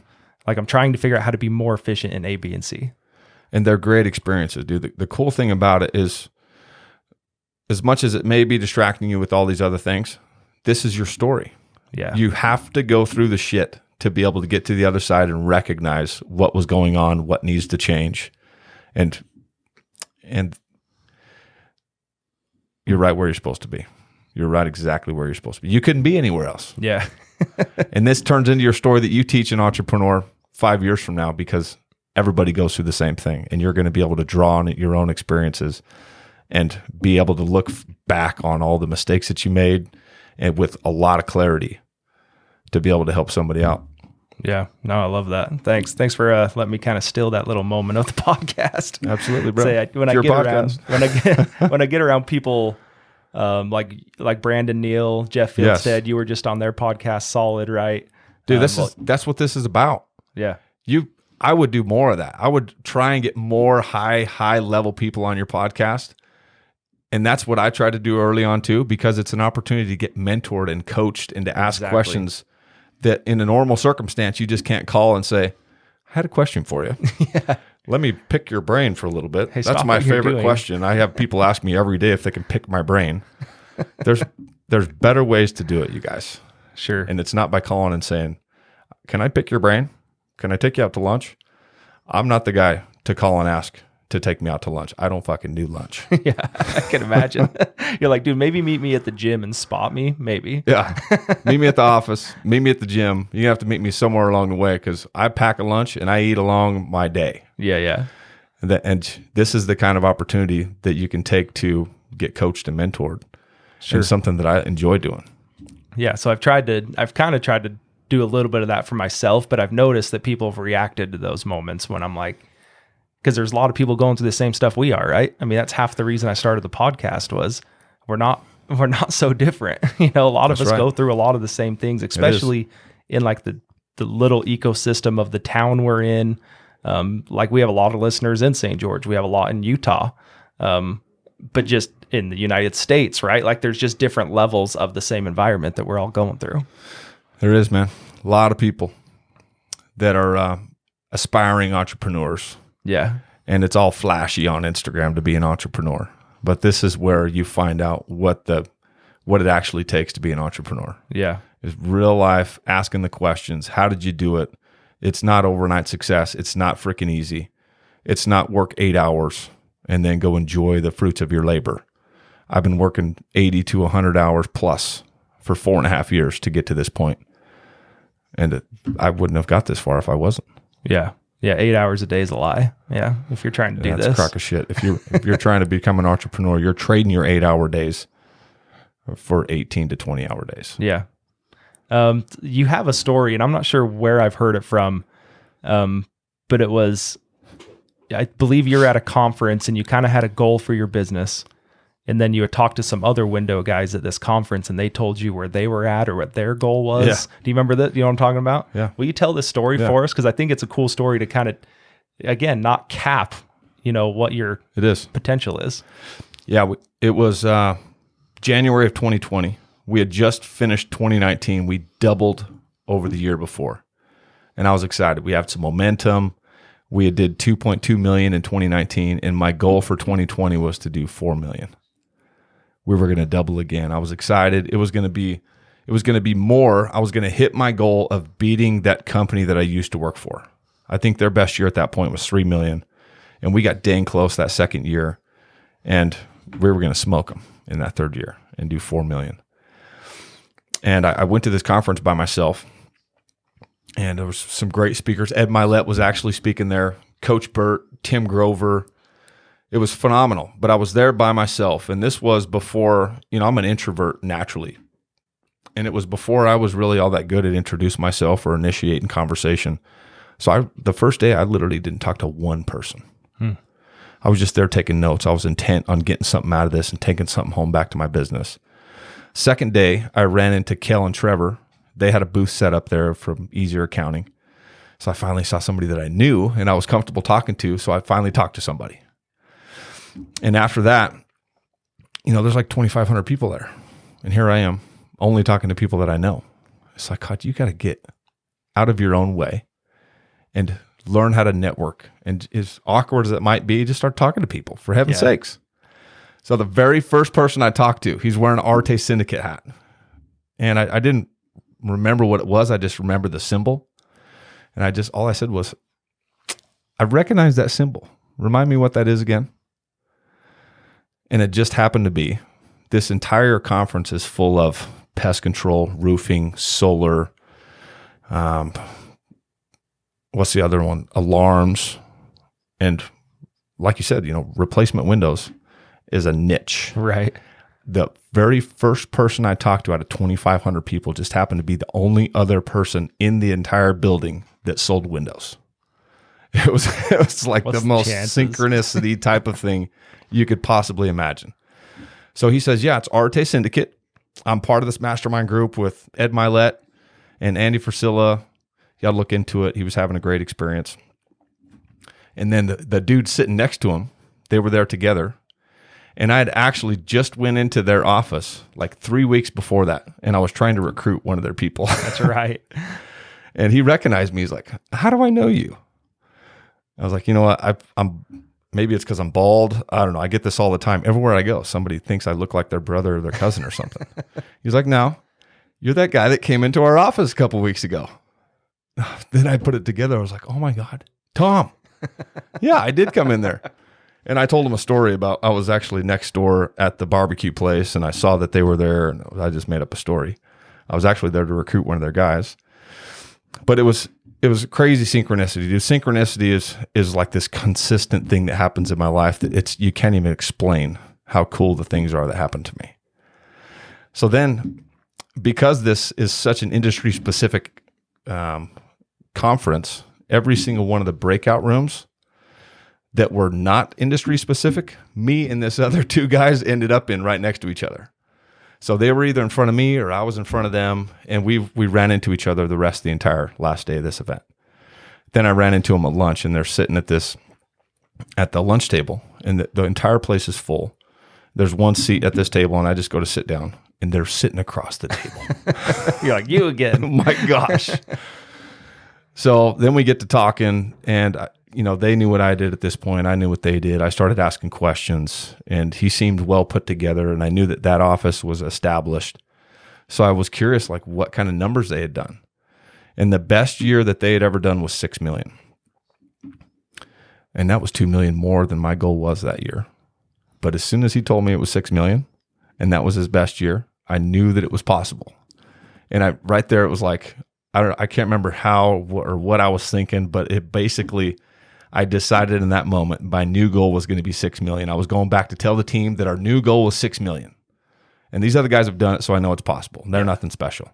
Like I'm trying to figure out how to be more efficient in A, B, and C.
And they're great experiences, dude. The cool thing about it is, as much as it may be distracting you with all these other things, this is your story.
Yeah.
You have to go through the shit to be able to get to the other side and recognize what was going on, what needs to change. And you're right where you're supposed to be. You're right exactly where you're supposed to be. You couldn't be anywhere else.
Yeah.
And this turns into your story that you teach an entrepreneur 5 years from now, because everybody goes through the same thing, and you're going to be able to draw on your own experiences and be able to look back on all the mistakes that you made, and with a lot of clarity to be able to help somebody out.
Yeah. No, I love that. Thanks for letting me kind of steal that little moment of the podcast.
Absolutely, bro.
When I get around people like Brandon Neal, Jeff Fieldstead, you were just on their podcast, Solid, right?
Dude, that's what this is about.
Yeah.
I would do more of that. I would try and get more high level people on your podcast. And that's what I try to do early on too, because it's an opportunity to get mentored and coached and to ask questions that in a normal circumstance, you just can't call and say, I had a question for you.
Yeah.
Let me pick your brain for a little bit.
Hey,
that's my favorite question. I have people ask me every day if they can pick my brain. There's better ways to do it, you guys.
Sure.
And it's not by calling and saying, can I pick your brain? Can I take you out to lunch? I'm not the guy to call and ask to take me out to lunch. I don't fucking do lunch.
Yeah, I can imagine. You're like, dude, maybe meet me at the gym and spot me. Maybe.
Yeah. Meet me at the office. Meet me at the gym. You have to meet me somewhere along the way, because I pack a lunch and I eat along my day.
Yeah, yeah.
And this is the kind of opportunity that you can take to get coached and mentored. Sure. And something that I enjoy doing.
Yeah. So I've kind of tried to do a little bit of that for myself, but I've noticed that people have reacted to those moments when I'm like, because there's a lot of people going through the same stuff we are, right? I mean, that's half the reason I started the podcast was we're not so different. A lot of us go through a lot of the same things, especially in like the little ecosystem of the town we're in. Like we have a lot of listeners in St. George. We have a lot in Utah, but just in the United States, right? Like there's just different levels of the same environment that we're all going through.
There is, man. A lot of people that are aspiring entrepreneurs.
Yeah.
And it's all flashy on Instagram to be an entrepreneur. But this is where you find out what it actually takes to be an entrepreneur.
Yeah.
It's real life, asking the questions. How did you do it? It's not overnight success. It's not freaking easy. It's not work 8 hours and then go enjoy the fruits of your labor. I've been working 80 to 100 hours plus for 4.5 years to get to this point. And I wouldn't have got this far if I wasn't.
Yeah. Yeah, 8 hours a day is a lie. Yeah, if you're trying to do this.
That's a crock of shit. If you're trying to become an entrepreneur, you're trading your 8-hour days for 18 to 20-hour days.
Yeah. You have a story, and I'm not sure where I've heard it from, but it was, I believe you're at a conference and you kind of had a goal for your business. And then you had talked to some other window guys at this conference and they told you where they were at or what their goal was.
Yeah.
Do you remember that? You know what I'm talking about?
Yeah.
Will you tell this story for us? Because I think it's a cool story to kind of, again, not cap, what your potential is.
Yeah. It was January of 2020. We had just finished 2019. We doubled over the year before. And I was excited. We had some momentum. We did 2.2 million in 2019. And my goal for 2020 was to do 4 million. We were going to double again. I was excited. It was going to be more. I was going to hit my goal of beating that company that I used to work for. I think their best year at that point was 3 million. And we got dang close that second year. And we were going to smoke them in that third year and do 4 million. And I went to this conference by myself. And there was some great speakers. Ed Milet was actually speaking there. Coach Burt, Tim Grover. It was phenomenal, but I was there by myself. And this was before, I'm an introvert naturally. And it was before I was really all that good at introducing myself or initiating conversation. So the first day I literally didn't talk to one person. I was just there taking notes. I was intent on getting something out of this and taking something home back to my business. Second day, I ran into Kel and Trevor. They had a booth set up there from Easier Accounting. So I finally saw somebody that I knew and I was comfortable talking to. So I finally talked to somebody. And after that, there's like 2,500 people there. And here I am only talking to people that I know. It's like, God, you got to get out of your own way and learn how to network. And as awkward as it might be, just start talking to people, for heaven's sakes. So the very first person I talked to, he's wearing an Arte Syndicate hat. And I didn't remember what it was. I just remembered the symbol. And all I said was, I recognize that symbol. Remind me what that is again. And it just happened to be this entire conference is full of pest control, roofing, solar, what's the other one? Alarms. And like you said, replacement windows is a niche.
Right.
The very first person I talked to out of 2,500 people just happened to be the only other person in the entire building that sold windows. It was like the most synchronicity type of thing you could possibly imagine. So he says, yeah, it's Arte Syndicate. I'm part of this mastermind group with Ed Milet and Andy Frisilla. You got to look into it. He was having a great experience. And then the dude sitting next to him, they were there together. And I had actually just went into their office like 3 weeks before that. And I was trying to recruit one of their people.
That's right.
And he recognized me. He's like, how do I know you? I was like, you know what? I'm maybe it's because I'm bald. I don't know. I get this all the time. Everywhere I go, somebody thinks I look like their brother or their cousin or something. He's like, no, you're that guy that came into our office a couple weeks ago. Then I put it together. I was like, oh my God, Tom. Yeah, I did come in there. And I told him a story about I was actually next door at the barbecue place and I saw that they were there and I just made up a story. I was actually there to recruit one of their guys. But it was crazy synchronicity. Dude, synchronicity is like this consistent thing that happens in my life that you can't even explain how cool the things are that happen to me. So then, because this is such an industry specific conference, every single one of the breakout rooms that were not industry specific, me and this other two guys ended up in right next to each other. So they were either in front of me or I was in front of them, and we ran into each other the rest of the entire last day of this event. Then I ran into them at lunch, and they're sitting at the lunch table, and the entire place is full. There's one seat at this table, and I just go to sit down, and they're sitting across the table.
You're like, you again.
Oh my gosh. So then we get to talking, and they knew what I did at this point. I knew what they did. I started asking questions, and he seemed well put together, and I knew that office was established. So I was curious, like, what kind of numbers they had done. And the best year that they had ever done was $6 million. And that was $2 million more than my goal was that year. But as soon as he told me it was $6 million, and that was his best year, I knew that it was possible. And right there, it was like, I can't remember how or what I was thinking, but it basically, I decided in that moment my new goal was going to be $6 million. I was going back to tell the team that our new goal was $6 million. And these other guys have done it, so I know it's possible. They're nothing special.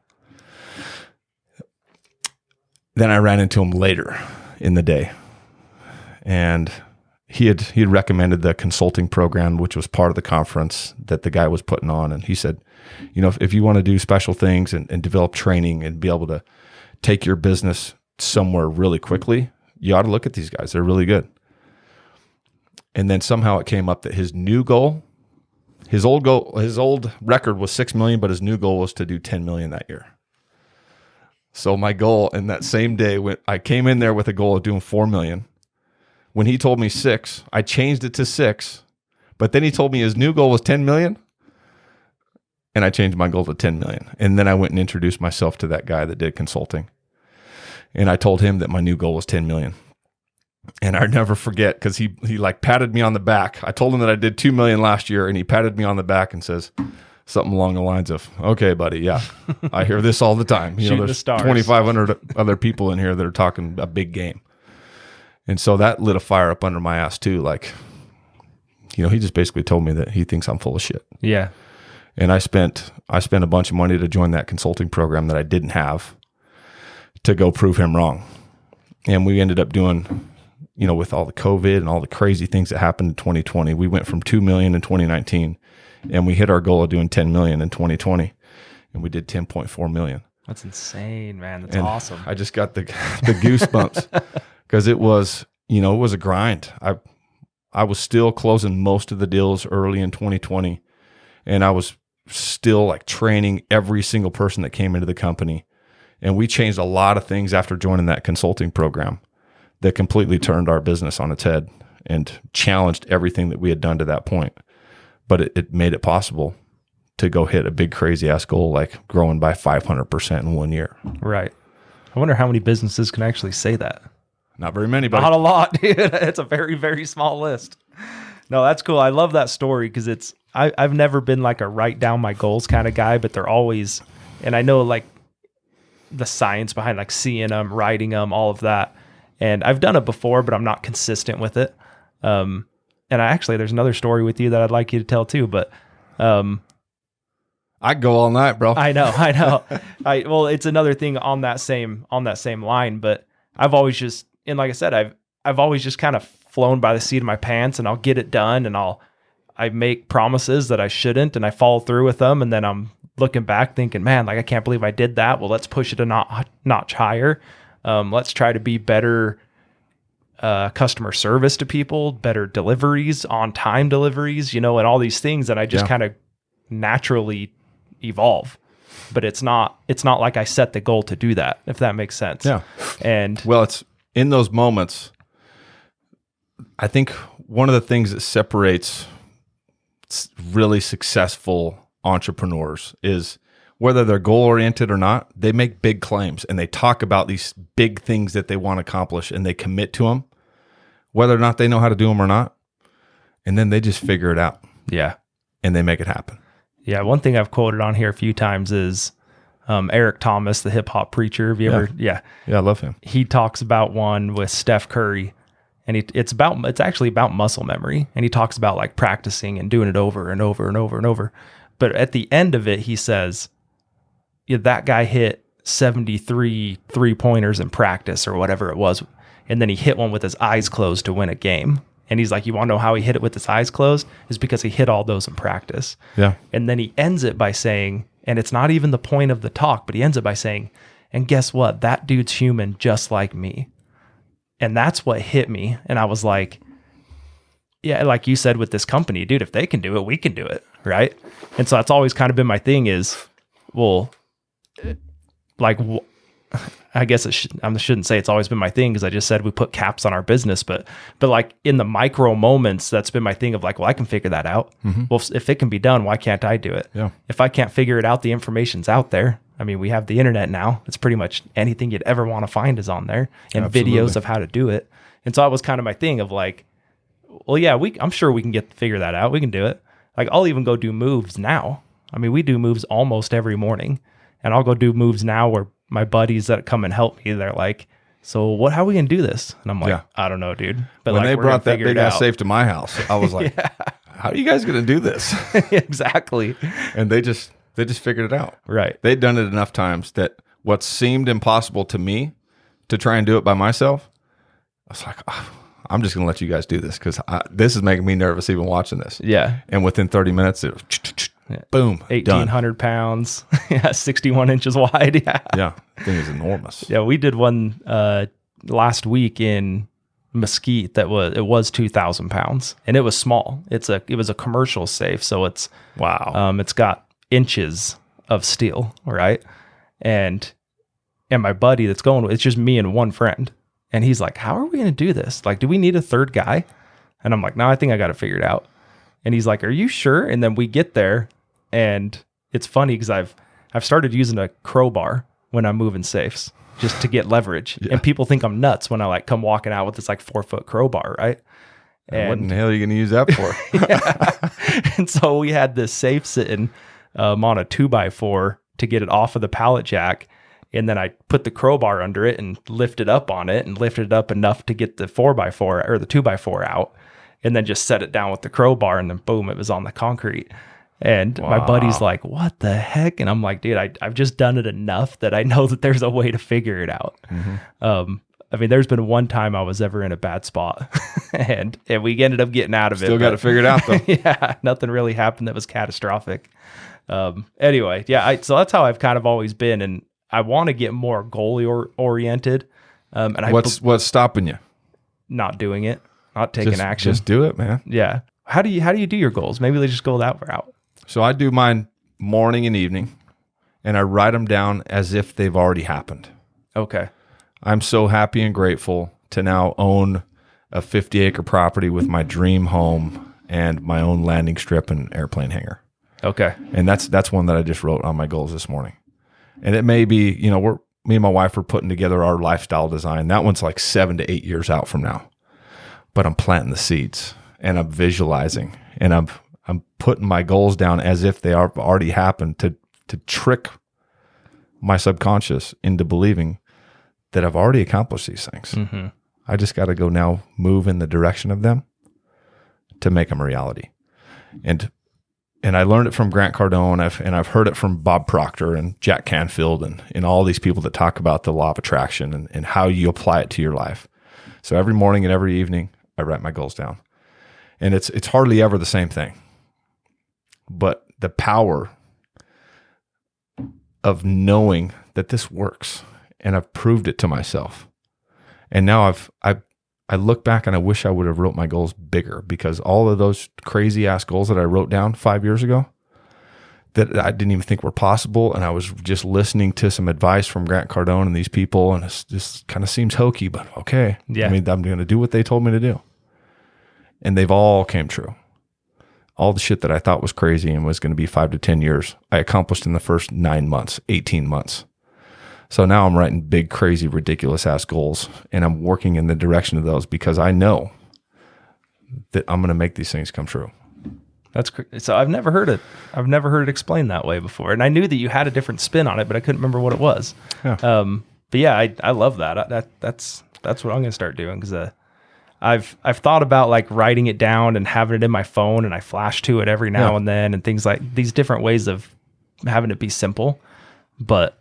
Then I ran into him later in the day. And he had recommended the consulting program, which was part of the conference that the guy was putting on. And he said, if you want to do special things and develop training and be able to take your business somewhere really quickly, you ought to look at these guys. They're really good. And then somehow it came up that his new goal, his old record was $6 million, but his new goal was to do $10 million that year. So my goal in that same day, when I came in there with a goal of doing $4 million, when he told me 6, I changed it to 6, but then he told me his new goal was 10 million. And I changed my goal to 10 million. And then I went and introduced myself to that guy that did consulting. And I told him that my new goal was 10 million. And I'll never forget, because he like patted me on the back. I told him that I did 2 million last year, and he patted me on the back and says something along the lines of, okay, buddy, yeah, I hear this all the time. There's 2,500 other people in here that are talking a big game. And so that lit a fire up under my ass too. Like, he just basically told me that he thinks I'm full of shit.
Yeah.
And I spent a bunch of money to join that consulting program that I didn't have to go prove him wrong. And we ended up doing, with all the COVID and all the crazy things that happened in 2020, we went from 2 million in 2019 And we hit our goal of doing 10 million in 2020, and we did 10.4 million.
That's insane, man. That's
And
awesome.
I just got the goosebumps because it was a grind. I was still closing most of the deals early in 2020, and I was still like training every single person that came into the company. And we changed a lot of things after joining that consulting program that completely turned our business on its head and challenged everything that we had done to that point. But it made it possible to go hit a big crazy ass goal, like growing by 500% in 1 year.
Right. I wonder how many businesses can actually say that.
Not very many, but
Not a lot, dude. It's a very, very small list. No, that's cool. I love that story because I've never been like a write down my goals kind of guy, but they're always, and I know like the science behind like seeing them, writing them, all of that. And I've done it before, but I'm not consistent with it. And there's another story with you that I'd like you to tell too, but
I go all night, bro.
I know. Well, it's another thing on that same line, but I've always just, and like I said, I've always just kind of flown by the seat of my pants, and I'll get it done, and I make promises that I shouldn't, and I follow through with them, and then I'm looking back thinking, man, like I can't believe I did that. Well, let's push it a notch higher. Let's try to be better customer service to people, better deliveries, on time deliveries, and all these things that I just kind of naturally evolve. But it's not like I set the goal to do that, if that makes sense.
Yeah.
And
well, it's in those moments, I think one of the things that separates really successful entrepreneurs is whether they're goal oriented or not, they make big claims and they talk about these big things that they want to accomplish and they commit to them, whether or not they know how to do them or not. And then they just figure it out.
Yeah.
And they make it happen.
Yeah. One thing I've quoted on here a few times is Eric Thomas, the hip hop preacher. Have you ever? Yeah.
Yeah. I love him.
He talks about one with Steph Curry, and it's actually about muscle memory. And he talks about like practicing and doing it over and over and over and over. But at the end of it, he says, yeah, that guy hit 73 3-pointers in practice or whatever it was. And then he hit one with his eyes closed to win a game. And he's like, you want to know how he hit it with his eyes closed? Is because he hit all those in practice.
Yeah.
And then he ends it by saying, and it's not even the point of the talk, but he ends it by saying, and guess what? That dude's human just like me. And that's what hit me. And I was like, yeah, like you said with this company, dude, if they can do it, we can do it. Right. And so that's always kind of been my thing is, well, like, I guess I shouldn't say it's always been my thing because I just said we put caps on our business, but like in the micro moments, that's been my thing of like, well, I can figure that out. Mm-hmm. Well, if it can be done, why can't I do it?
Yeah.
If I can't figure it out, the information's out there. I mean, we have the internet now. It's pretty much anything you'd ever want to find is on there, and videos of how to do it. And so that was kind of my thing of like, well, yeah, I'm sure we can figure that out. We can do it. Like I'll even go do moves now. I mean, we do moves almost every morning, and I'll go do moves now where my buddies that come and help me, they're like, so how are we going to do this? And I'm like, I don't know, dude. But
when
like,
they brought that big ass safe to my house, I was like, how are you guys going to do this?
Exactly.
And they just figured it out.
Right.
They'd done it enough times that what seemed impossible to me to try and do it by myself, I was like, I'm just going to let you guys do this because this is making me nervous even watching this.
Yeah.
And within 30 minutes, it was boom,
1,800 pounds, 61 inches wide. Yeah.
Yeah. The thing is enormous.
Yeah. We did one last week in Mesquite it was 2,000 pounds, and it was small. It was a commercial safe. So it's,
wow.
It's got inches of steel. Right. And my buddy that's going, it's just me and one friend. And he's like, how are we going to do this? Like, do we need a third guy? And I'm like, no, I think I got it figured out. And he's like, are you sure? And then we get there, and it's funny because I've started using a crowbar when I'm moving safes just to get leverage. Yeah. And people think I'm nuts when I like come walking out with this like 4-foot crowbar, right?
And what in the hell are you going to use that for?
Yeah. And so we had this safe sitting on a 2x4 to get it off of the pallet jack. And then I put the crowbar under it and lifted up on it and lifted it up enough to get the 4x4 or the 2x4 out, and then just set it down with the crowbar, and then boom, it was on the concrete. And my buddy's like, what the heck? And I'm like, dude, I've just done it enough that I know that there's a way to figure it out. Mm-hmm. I mean, there's been one time I was ever in a bad spot and we ended up getting out of it.
Still got it figured out though.
Yeah, nothing really happened that was catastrophic. Anyway, yeah, so that's how I've kind of always been, and I want to get more goal oriented. And
what's stopping you?
Not doing it, not taking action.
Just do it, man.
Yeah. How do you do your goals? Maybe they just go that route.
So I do mine morning and evening, and I write them down as if they've already happened.
Okay.
I'm so happy and grateful to now own a 50-acre property with my dream home and my own landing strip and airplane hangar.
Okay.
And that's one that I just wrote on my goals this morning. And it may be, me and my wife are putting together our lifestyle design. That one's like 7 to 8 years out from now. But I'm planting the seeds and I'm visualizing and I'm putting my goals down as if they are already happened to trick my subconscious into believing that I've already accomplished these things.
Mm-hmm.
I just got to go now move in the direction of them to make them a reality. And I learned it from Grant Cardone, and I've heard it from Bob Proctor and Jack Canfield and all these people that talk about the law of attraction and how you apply it to your life. So every morning and every evening, I write my goals down. And it's hardly ever the same thing. But the power of knowing that this works, and I've proved it to myself. And now I look back and I wish I would have wrote my goals bigger, because all of those crazy ass goals that I wrote down 5 years ago that I didn't even think were possible. And I was just listening to some advice from Grant Cardone and these people. And it just kind of seems hokey, but okay.
Yeah.
I mean, I'm going to do what they told me to do. And they've all came true. All the shit that I thought was crazy and was going to be 5 to 10 years, I accomplished in the first 9 months, 18 months. So now I'm writing big, crazy, ridiculous ass goals, and I'm working in the direction of those because I know that I'm going to make these things come true.
That's so I've never heard it. I've never heard it explained that way before, and I knew that you had a different spin on it, but I couldn't remember what it was.
Yeah.
But yeah, I love that. That's what I'm going to start doing, because I've thought about like writing it down and having it in my phone, and I flash to it every now and then, and things like these different ways of having it be simple, but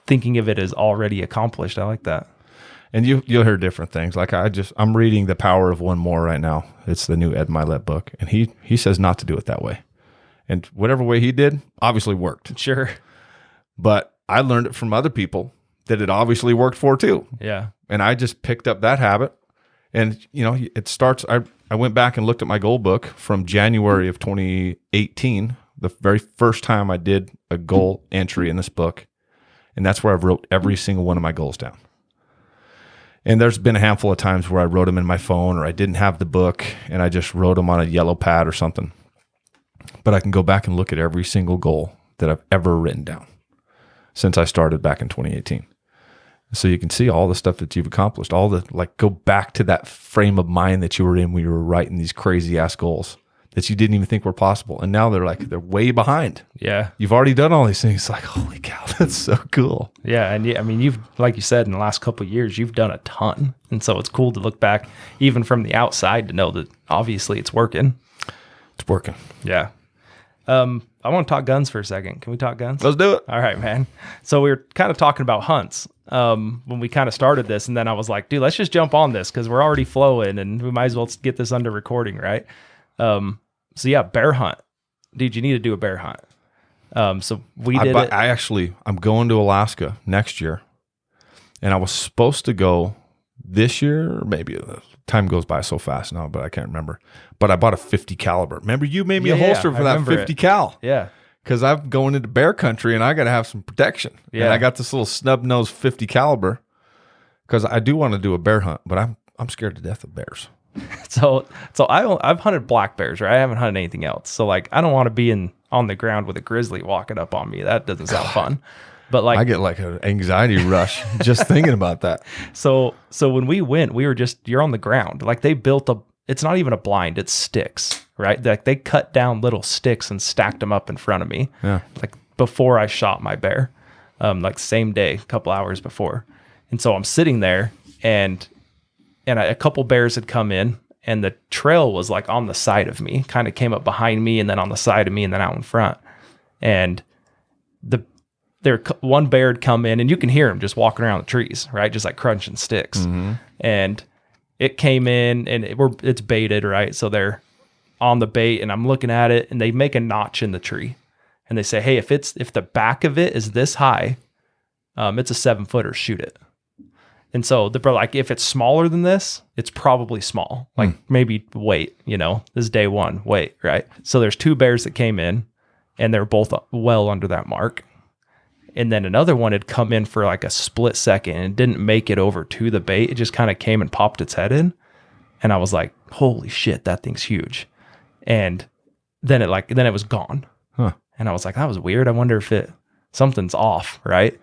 thinking of it as already accomplished. I like that.
And you'll hear different things. Like I'm reading The Power of One More right now. It's the new Ed Milet book. And he says not to do it that way. And whatever way he did obviously worked.
Sure.
But I learned it from other people that it obviously worked for too.
Yeah.
And I just picked up that habit. And it starts, I went back and looked at my goal book from January of 2018, the very first time I did a goal entry in this book. And that's where I've wrote every single one of my goals down. And there's been a handful of times where I wrote them in my phone, or I didn't have the book and I just wrote them on a yellow pad or something. But I can go back and look at every single goal that I've ever written down since I started back in 2018. So you can see all the stuff that you've accomplished, go back to that frame of mind that you were in when you were writing these crazy ass goals that you didn't even think were possible. And now they're way behind.
Yeah. You've
already done all these things. It's like, holy cow, that's so cool.
Yeah. And I mean, you've, like you said, in the last couple of years, you've done a ton. And so it's cool to look back, even from the outside, to know that obviously it's working.
It's working.
Yeah. I want to talk guns for a second. Can we talk guns?
Let's do it.
All right, man. So we were kind of talking about hunts when we kind of started this. And then I was like, dude, let's just jump on this because we're already flowing and we might as well get this under recording, right? So yeah, bear hunt. Dude, you need to do a bear hunt. So we did it.
I'm going to Alaska next year. And I was supposed to go this year, or maybe time goes by so fast now, but I can't remember. But I bought a 50 caliber. Remember you made me a holster for that 50 cal.
Yeah.
Because I'm going into bear country and I got to have some protection. Yeah. And I got this little snub nose 50 caliber because I do want to do a bear hunt, but I'm scared to death of bears.
So I've hunted black bears, right? I haven't hunted anything else. So like, I don't want to be on the ground with a grizzly walking up on me. That doesn't sound fun. But like,
I get like an anxiety rush just thinking about that.
So when we went, you're on the ground. Like they built it's not even a blind, it's sticks, right? Like they cut down little sticks and stacked them up in front of me.
Yeah.
Like before I shot my bear, like same day, a couple hours before. And so I'm sitting there and a couple bears had come in and the trail was like on the side of me, kind of came up behind me and then on the side of me and then out in front. And the one bear had come in, and you can hear him just walking around the trees, right? Just like crunching sticks.
Mm-hmm.
And it came in, and it's baited, right? So they're on the bait, and I'm looking at it, and they make a notch in the tree, and they say, hey, if the back of it is this high, it's a 7-footer, shoot it. And so they're like, if it's smaller than this, it's probably small. Like maybe wait, this is day one, wait, right? So there's 2 bears that came in, and they're both well under that mark. And then another one had come in for like a split second and didn't make it over to the bait. It just kind of came and popped its head in. And I was like, holy shit, that thing's huge. And then it was gone.
Huh.
And I was like, that was weird. I wonder if something's off, right?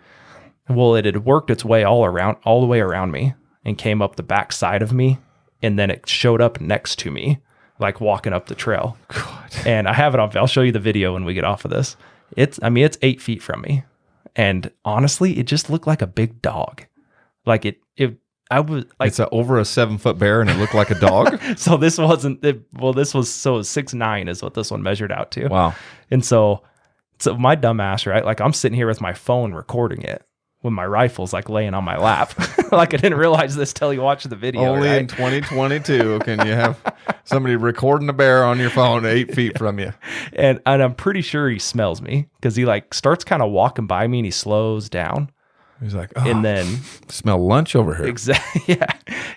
Well, it had worked its way all the way around me and came up the back side of me. And then it showed up next to me, like walking up the trail.
God.
And I have it on, I'll show you the video when we get off of this. It's 8 feet from me. And honestly, it just looked like a big dog. Like I was like,
it's over a 7-foot bear and it looked like a dog.
So this wasn't, it was 6'9" is what this one measured out to.
Wow.
And so my dumb ass, right? Like I'm sitting here with my phone recording it when my rifle's like laying on my lap. Like I didn't realize this till you watch the video.
Only
right?
in 2022 can you have somebody recording a bear on your phone 8 feet from you.
And I'm pretty sure he smells me because he like starts kind of walking by me and he slows down.
He's like,
and then
smell lunch over here.
Exactly. Yeah.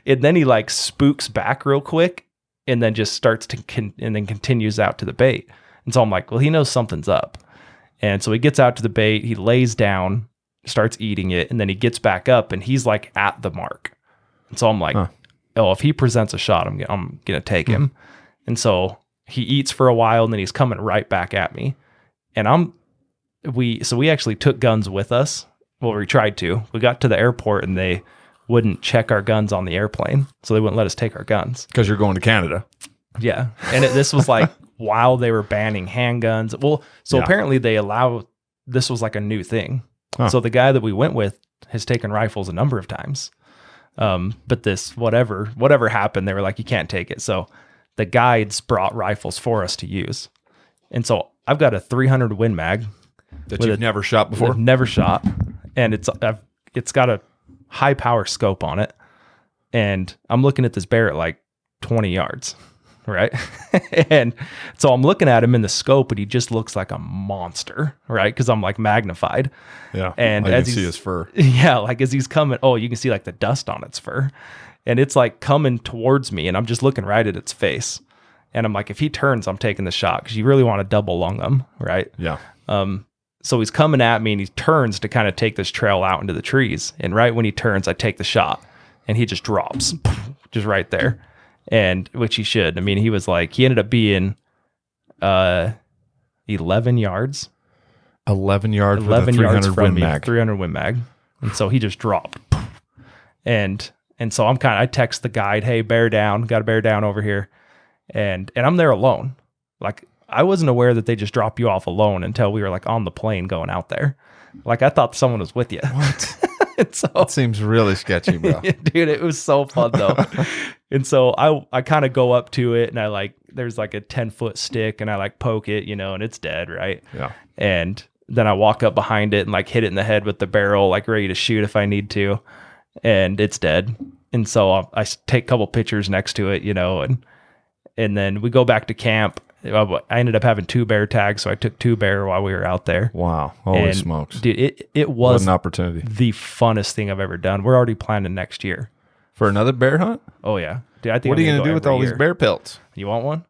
And then he like spooks back real quick and then just starts to and then continues out to the bait. And so I'm like, well, he knows something's up. And so he gets out to the bait, he lays down, starts eating it, and then he gets back up and he's like at the mark. And so I'm like, oh, if he presents a shot, I'm going to take him. And so he eats for a while and then he's coming right back at me. And we actually took guns with us. Well, we tried to. We got to the airport and they wouldn't check our guns on the airplane. So they wouldn't let us take our guns.
Because you're going to Canada.
Yeah. And this was like while they were banning handguns. Well, so apparently this was like a new thing. Huh. So the guy that we went with has taken rifles a number of times. But this, whatever happened, they were like, you can't take it. So the guides brought rifles for us to use. And so I've got a 300 Win Mag.
That you've never shot before?
I've never shot. And it's got a high power scope on it. And I'm looking at this bear at like 20 yards. Right. And so I'm looking at him in the scope, but he just looks like a monster. Right. Cause I'm like magnified.
Yeah.
And
you can see his fur.
Yeah. Like as he's coming, you can see like the dust on its fur. And it's like coming towards me. And I'm just looking right at its face. And I'm like, if he turns, I'm taking the shot. Cause you really want to double lung him. Right.
Yeah.
So he's coming at me and he turns to kind of take this trail out into the trees. And right when he turns, I take the shot and he just drops just right there. And which he should. I mean, he ended up being 11 yards.
11 yards
11
with a 300
yards from
Win
me,
Mag.
300 Win Mag. And so he just dropped. And so I text the guide, hey, bear down, got a bear down over here. And I'm there alone. Like I wasn't aware that they just drop you off alone until we were like on the plane going out there. Like I thought someone was with you.
What?
So,
that seems really sketchy, bro.
Dude, it was so fun though. And so I kind of go up to it and there's like a 10-foot stick and I like poke it, and it's dead, right?
Yeah. And
then I walk up behind it and like hit it in the head with the barrel, like ready to shoot if I need to, and it's dead. And so I take a couple pictures next to it, and then we go back to camp. I ended up having 2 bear tags, so I took 2 bear while we were out there.
Wow. Holy smokes.
Dude, it was
an opportunity.
The funnest thing I've ever done. We're already planning next year.
For another bear hunt?
Oh, yeah. Dude, I think
what are you going to do with all these bear pelts?
You want one?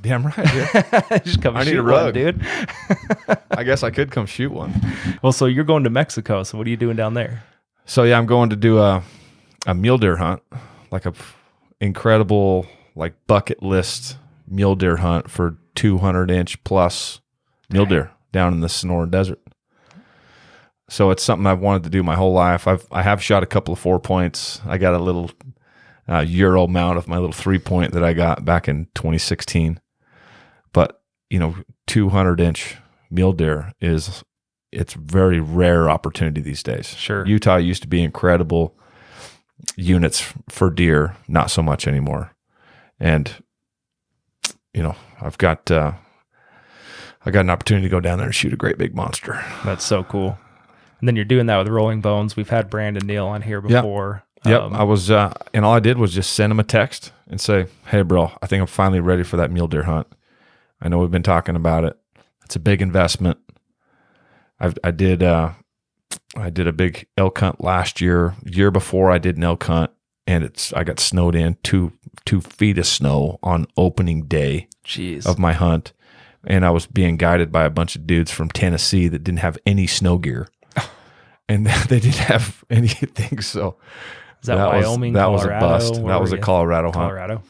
Damn right, dude.
Just come
I
shoot
need a rug.
one, dude.
I guess I could come shoot one.
Well, so you're going to Mexico, so what are you doing down there?
So, yeah, I'm going to do a mule deer hunt, like a incredible, like bucket list mule deer hunt for 200-inch plus mule deer down in the Sonoran Desert. So it's something I've wanted to do my whole life. I have shot a couple of 4-points. I got a little Euro mount of my little 3-point that I got back in 2016. But 200-inch mule deer it's very rare opportunity these days.
Sure.
Utah used to be incredible units for deer, not so much anymore. And I got an opportunity to go down there and shoot a great big monster.
That's so cool. And then you're doing that with Rolling Bones. We've had Brandon Neal on here before.
Yep. I was, and all I did was just send him a text and say, "Hey, bro, I think I'm finally ready for that mule deer hunt. I know we've been talking about it. It's a big investment. I did a big elk hunt last year. Year before I did an elk hunt, and I got snowed in 2 feet of snow on opening day of my hunt, and I was being guided by a bunch of dudes from Tennessee that didn't have any snow gear, and they didn't have anything. So
is that Wyoming?
That
Colorado,
was a bust. That was a Colorado hunt.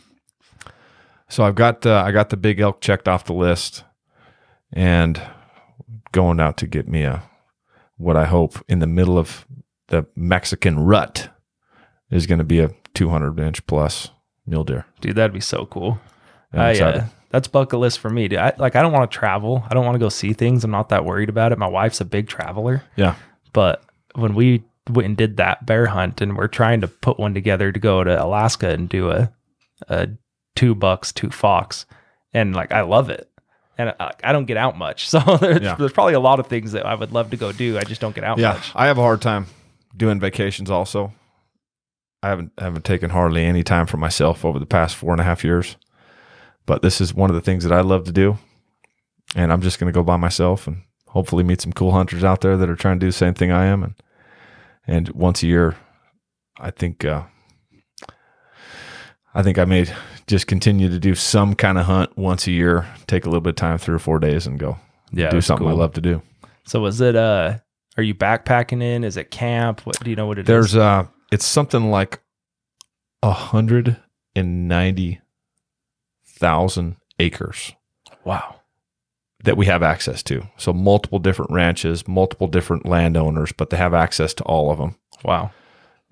So I got the big elk checked off the list, and going out to get me what I hope in the middle of the Mexican rut is going to be a 200-inch plus mule deer.
Dude, that'd be so cool. That's bucket list for me. Dude. I don't want to travel. I don't want to go see things. I'm not that worried about it. My wife's a big traveler.
Yeah.
But when we went and did that bear hunt, and we're trying to put one together to go to Alaska and do a 2 bucks, 2 fox, and I love it. And I don't get out much. So there's probably a lot of things that I would love to go do. I just don't get out much.
I have a hard time doing vacations also. I haven't taken hardly any time for myself over the past 4.5 years. But this is one of the things that I love to do. And I'm just going to go by myself and hopefully meet some cool hunters out there that are trying to do the same thing I am. And once a year, I think I may just continue to do some kind of hunt once a year, take a little bit of time, 3 or 4 days, and go do something I love to do.
So is it, are you backpacking in? Is it camp? What do you know what it is?
It's something like 190,000 acres.
Wow.
That we have access to. So multiple different ranches, multiple different landowners, but they have access to all of them.
Wow.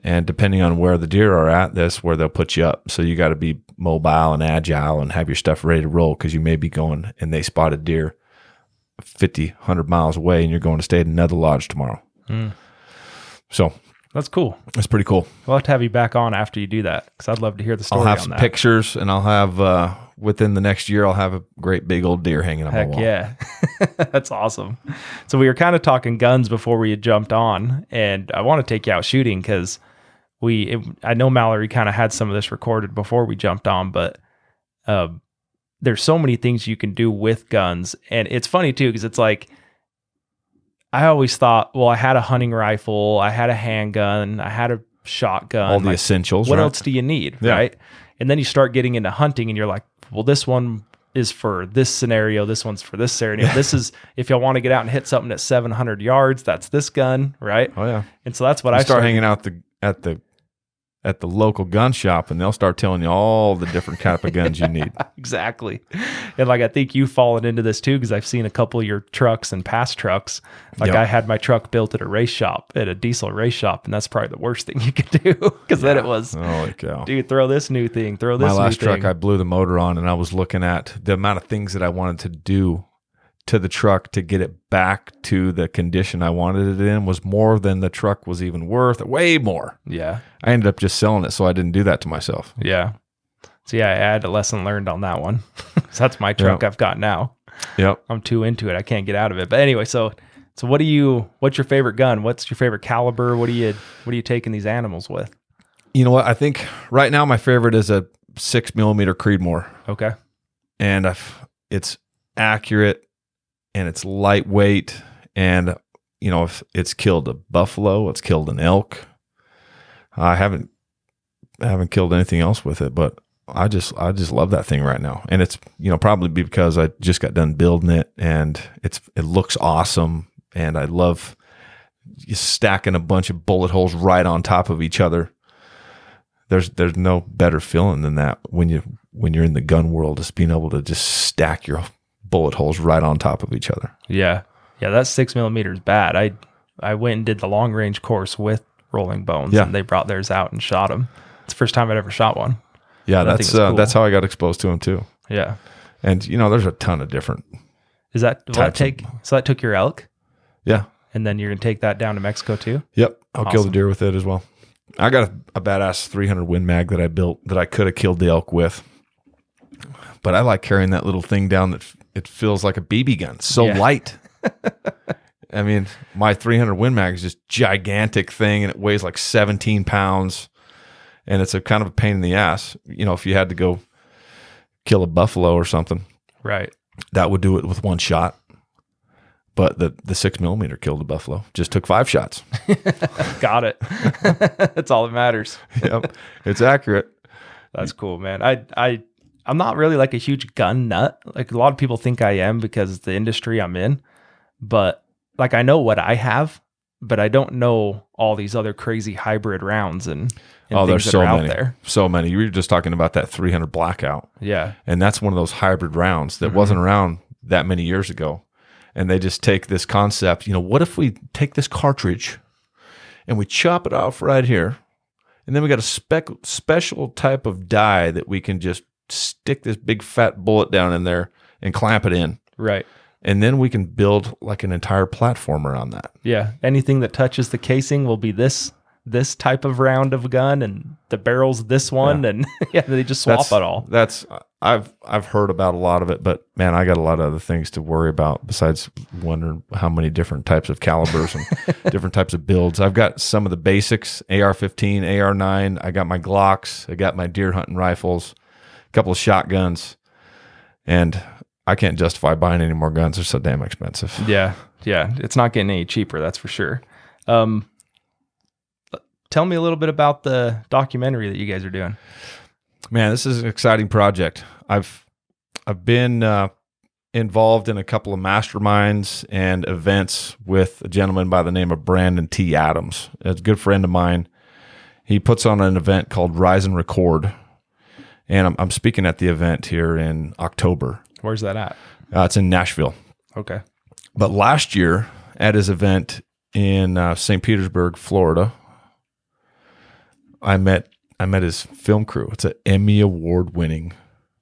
And depending on where the deer are at, that's where they'll put you up. So you got to be mobile and agile and have your stuff ready to roll, because you may be going and they spotted deer 50, 100 miles away, and you're going to stay at another lodge tomorrow. So
that's cool.
It's pretty cool.
We'll have to have you back on after you do that, because I'd love to hear the story on that.
I'll have some pictures, and I'll have, within the next year, I'll have a great big old deer hanging on my wall.
Yeah. That's awesome. So we were kind of talking guns before we had jumped on, and I want to take you out shooting because I know Mallory kind of had some of this recorded before we jumped on, but there's so many things you can do with guns. And it's funny too, because it's like, I always thought, well, I had a hunting rifle, I had a handgun, I had a shotgun.
All the essentials,
What else do you need, right? And then you start getting into hunting, and you're like, well, this one is for this scenario, this one's for this scenario. This is, if y'all want to get out and hit something at 700 yards, that's this gun, right?
Oh, yeah.
And so that's what
I start hanging out at the local gun shop, and they'll start telling you all the different type of guns you need.
Exactly. And I think you've fallen into this too, because I've seen a couple of your trucks and past trucks. I had my truck built at a diesel race shop, and that's probably the worst thing you could do, because then it was,
holy cow,
dude, throw this new thing, throw this new thing. My last truck,
I blew the motor on, and I was looking at the amount of things that I wanted to do to the truck to get it back to the condition I wanted it in was more than the truck was even worth, way more.
Yeah.
I ended up just selling it, so I didn't do that to myself.
Yeah. So yeah, I had a lesson learned on that one. So that's my truck I've got now.
Yep.
I'm too into it. I can't get out of it. But anyway, so what's your favorite gun? What's your favorite caliber? What are you taking these animals with?
You know what? I think right now my favorite is a 6mm Creedmoor.
Okay.
And it's accurate, and it's lightweight, and if it's killed a buffalo, it's killed an elk. I haven't killed anything else with it, but I just love that thing right now. And it's probably because I just got done building it, and it looks awesome, and I love stacking a bunch of bullet holes right on top of each other. There's no better feeling than that when you're in the gun world, is being able to just stack your bullet holes right on top of each other.
Yeah. Yeah, that 6mm is bad. I went and did the long range course with Rolling Bones, and they brought theirs out and shot them. It's the first time I'd ever shot one.
Yeah, that's how I got exposed to them too.
Yeah.
And there's a ton of different.
So that took your elk?
Yeah.
And then you're going to take that down to Mexico too?
Yep. I'll kill the deer with it as well. I got a badass 300 Win Mag that I built that I could have killed the elk with. But I like carrying that little thing down that it feels like a BB gun. It's so light. I mean, my 300 Win Mag is just gigantic thing, and it weighs like 17 pounds, and it's a kind of a pain in the ass. You know, if you had to go kill a buffalo or something,
right,
that would do it with one shot. But the 6mm killed a buffalo. Just took 5 shots.
Got it. That's all that matters.
Yep, it's accurate.
That's cool, man. I'm not really like a huge gun nut. Like a lot of people think I am because it's the industry I'm in. But like I know what I have, but I don't know all these other crazy hybrid rounds and things
there's
that
so
are out
many.
there.
So many. You were just talking about that 300 Blackout.
Yeah.
And that's one of those hybrid rounds that wasn't around that many years ago. And they just take this concept, you know, what if we take this cartridge and we chop it off right here, and then we got a special type of die that we can just stick this big fat bullet down in there and clamp it in.
Right.
And then we can build like an entire platform around that.
Yeah. Anything that touches the casing will be this type of round of gun, and the barrel's this one, and they just swap it all.
I've heard about a lot of it, but man, I got a lot of other things to worry about besides wondering how many different types of calibers and different types of builds. I've got some of the basics, AR-15, AR-9. I got my Glocks. I got my deer hunting rifles, a couple of shotguns, and I can't justify buying any more guns. They're so damn expensive.
Yeah. Yeah. It's not getting any cheaper. That's for sure. Tell me a little bit about the documentary that you guys are doing.
Man, this is an exciting project. I've been involved in a couple of masterminds and events with a gentleman by the name of Brandon T. Adams. It's a good friend of mine. He puts on an event called Rise and Record, and I'm speaking at the event here in October.
Where's that at?
It's in Nashville.
Okay.
But last year at his event in St. Petersburg, Florida, I met his film crew. It's an Emmy award-winning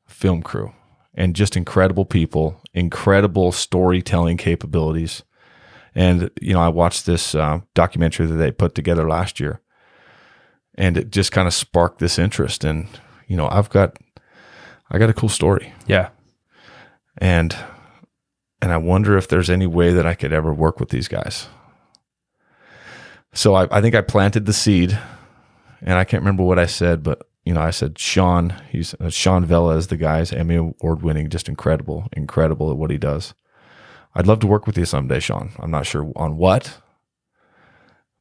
film crew, and just incredible people, incredible storytelling capabilities. And you know, I watched this documentary that they put together last year, and it just kind of sparked this interest. And you know, I got a cool story.
Yeah.
And I wonder if there's any way that I could ever work with these guys. So I think I planted the seed. And I can't remember what I said, but you know, I said Sean. Sean Vela is the guy. He's Emmy award winning, just incredible at what he does. I'd love to work with you someday, Sean. I'm not sure on what,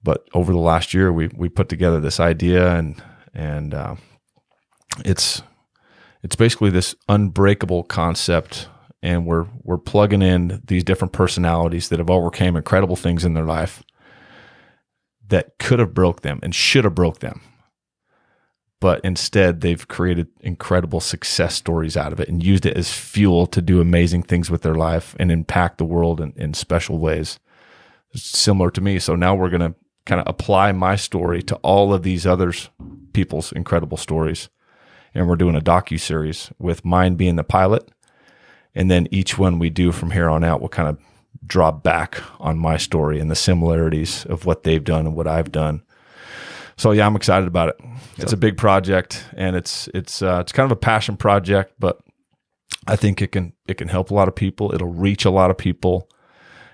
but over the last year, we put together this idea, and it's basically this unbreakable concept, and we're plugging in these different personalities that have overcame incredible things in their life that could have broke them and should have broke them. But instead, they've created incredible success stories out of it and used it as fuel to do amazing things with their life and impact the world in special ways. It's similar to me. So now we're going to kind of apply my story to all of these other people's incredible stories. And we're doing a docuseries with mine being the pilot. And then each one we do from here on out will kind of draw back on my story and the similarities of what they've done and what I've done. So yeah, I'm excited about it. It's a big project, and it's kind of a passion project, but I think it can help a lot of people. It'll reach a lot of people,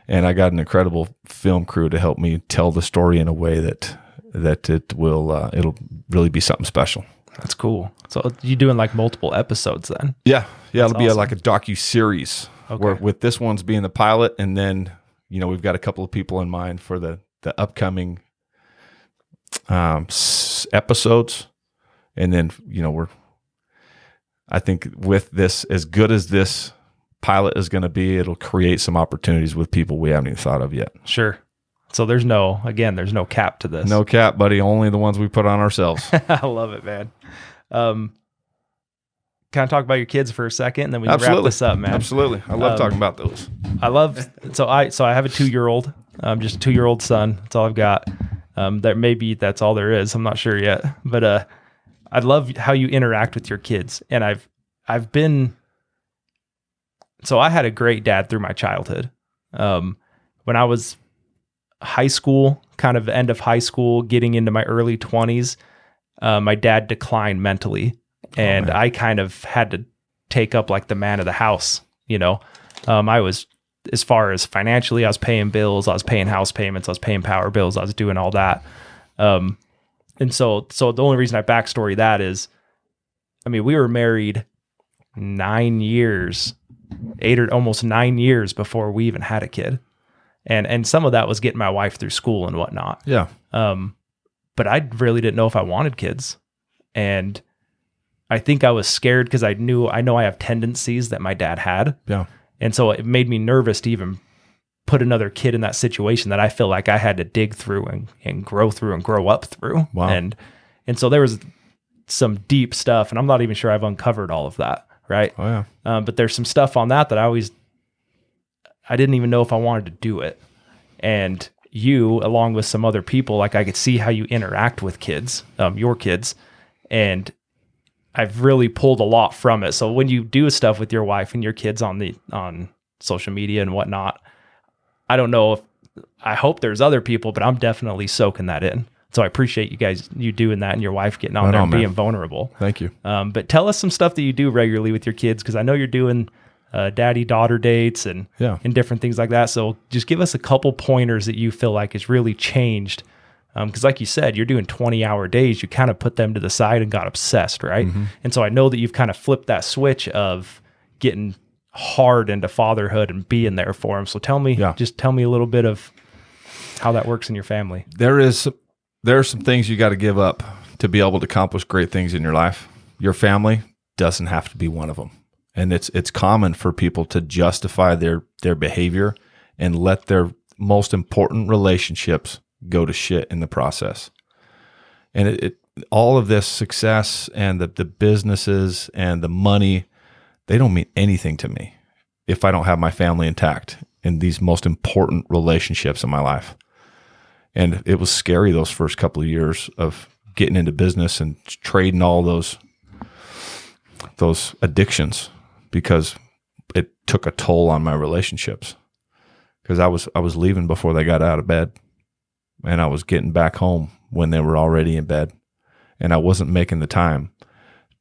and I got an incredible film crew to help me tell the story in a way that it will it'll really be something special.
That's cool. So you doing like multiple episodes then?
Yeah. It'll be
awesome.
like a docu-series.
Okay.
Where with this one's being the pilot, and then you know we've got a couple of people in mind for the upcoming episodes, and then you know I think with this, as good as this pilot is going to be, it'll create some opportunities with people we haven't even thought of yet.
Sure. So there's no cap to this.
No cap, buddy. Only the ones we put on ourselves.
I love it, man. Can I talk about your kids for a second, and then we can wrap this up, man?
Absolutely. I love talking about those.
So I have a 2-year-old, just a 2-year-old son. That's all I've got. That's all there is. I'm not sure yet, but I love how you interact with your kids. And I had a great dad through my childhood. When I was high school, kind of end of high school, getting into my early 20s, my dad declined mentally. And I kind of had to take up like the man of the house, you know. I was as far as financially, I was paying bills, I was paying house payments, I was paying power bills, I was doing all that. And so the only reason I backstory that is, I mean, we were married 9 years, 8 or almost 9 years before we even had a kid. And some of that was getting my wife through school and whatnot.
Yeah.
But I really didn't know if I wanted kids. And I think I was scared because I know I have tendencies that my dad had.
Yeah.
And so it made me nervous to even put another kid in that situation that I feel like I had to dig through and grow through and grow up through.
Wow.
And so there was some deep stuff, and I'm not even sure I've uncovered all of that. Right.
Oh yeah.
But there's some stuff on that I didn't even know if I wanted to do it. And you, along with some other people, like I could see how you interact with kids, your kids, and I've really pulled a lot from it. So when you do stuff with your wife and your kids on social media and whatnot, I don't know I hope there's other people, but I'm definitely soaking that in. So I appreciate you doing that, and your wife getting on there and being vulnerable.
Thank you.
But tell us some stuff that you do regularly with your kids, because I know you're doing daddy-daughter dates and different things like that. So just give us a couple pointers that you feel like has really changed. Because like you said, you're doing 20-hour days. You kind of put them to the side and got obsessed, right? Mm-hmm. And so I know that you've kind of flipped that switch of getting hard into fatherhood and being there for them. So tell me a little bit of how that works in your family.
There are some things you got to give up to be able to accomplish great things in your life. Your family doesn't have to be one of them. And it's common for people to justify their behavior and let their most important relationships go to shit in the process. And all of this success and the businesses and the money, they don't mean anything to me if I don't have my family intact in these most important relationships in my life. And it was scary those first couple of years of getting into business and trading all those addictions, because it took a toll on my relationships. Because I was leaving before they got out of bed, and I was getting back home when they were already in bed, and I wasn't making the time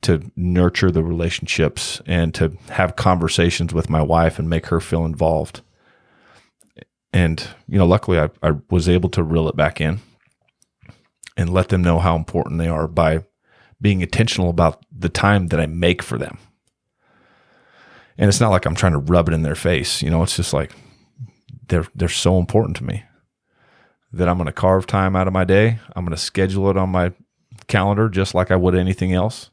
to nurture the relationships and to have conversations with my wife and make her feel involved. And, luckily I was able to reel it back in and let them know how important they are by being intentional about the time that I make for them. And it's not like I'm trying to rub it in their face. It's just like they're so important to me that I'm going to carve time out of my day. I'm going to schedule it on my calendar just like I would anything else.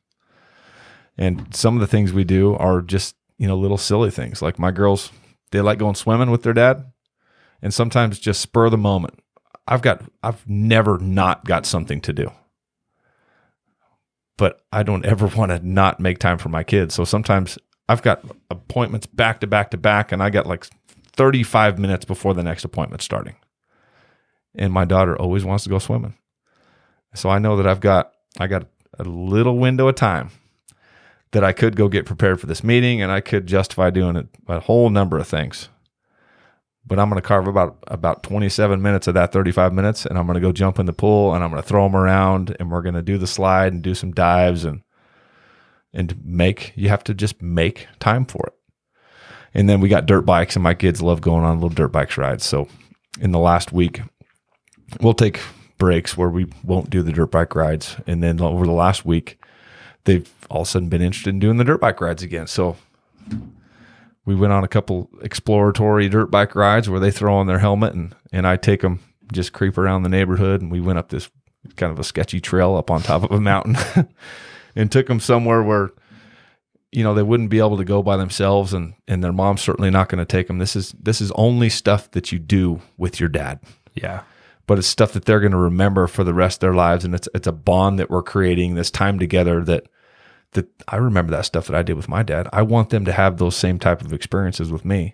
And some of the things we do are just, little silly things. Like my girls, they like going swimming with their dad. And sometimes just spur of the moment. I've never not got something to do, but I don't ever want to not make time for my kids. So sometimes I've got appointments back to back to back, and I got like 35 minutes before the next appointment starting. And my daughter always wants to go swimming. So I know that I got a little window of time that I could go get prepared for this meeting, and I could justify doing a whole number of things. But I'm going to carve about 27 minutes of that 35 minutes, and I'm going to go jump in the pool, and I'm going to throw them around, and we're going to do the slide and do some dives, and you have to just make time for it. And then we got dirt bikes, and my kids love going on little dirt bikes rides. So in the last week, we'll take breaks where we won't do the dirt bike rides. And then over the last week, they've all of a sudden been interested in doing the dirt bike rides again. So we went on a couple exploratory dirt bike rides where they throw on their helmet, and I take them, just creep around the neighborhood. And we went up this kind of a sketchy trail up on top of a mountain and took them somewhere where, they wouldn't be able to go by themselves, and their mom's certainly not going to take them. This is only stuff that you do with your dad.
Yeah.
But it's stuff that they're going to remember for the rest of their lives. And it's a bond that we're creating, this time together that I remember that stuff that I did with my dad. I want them to have those same type of experiences with me.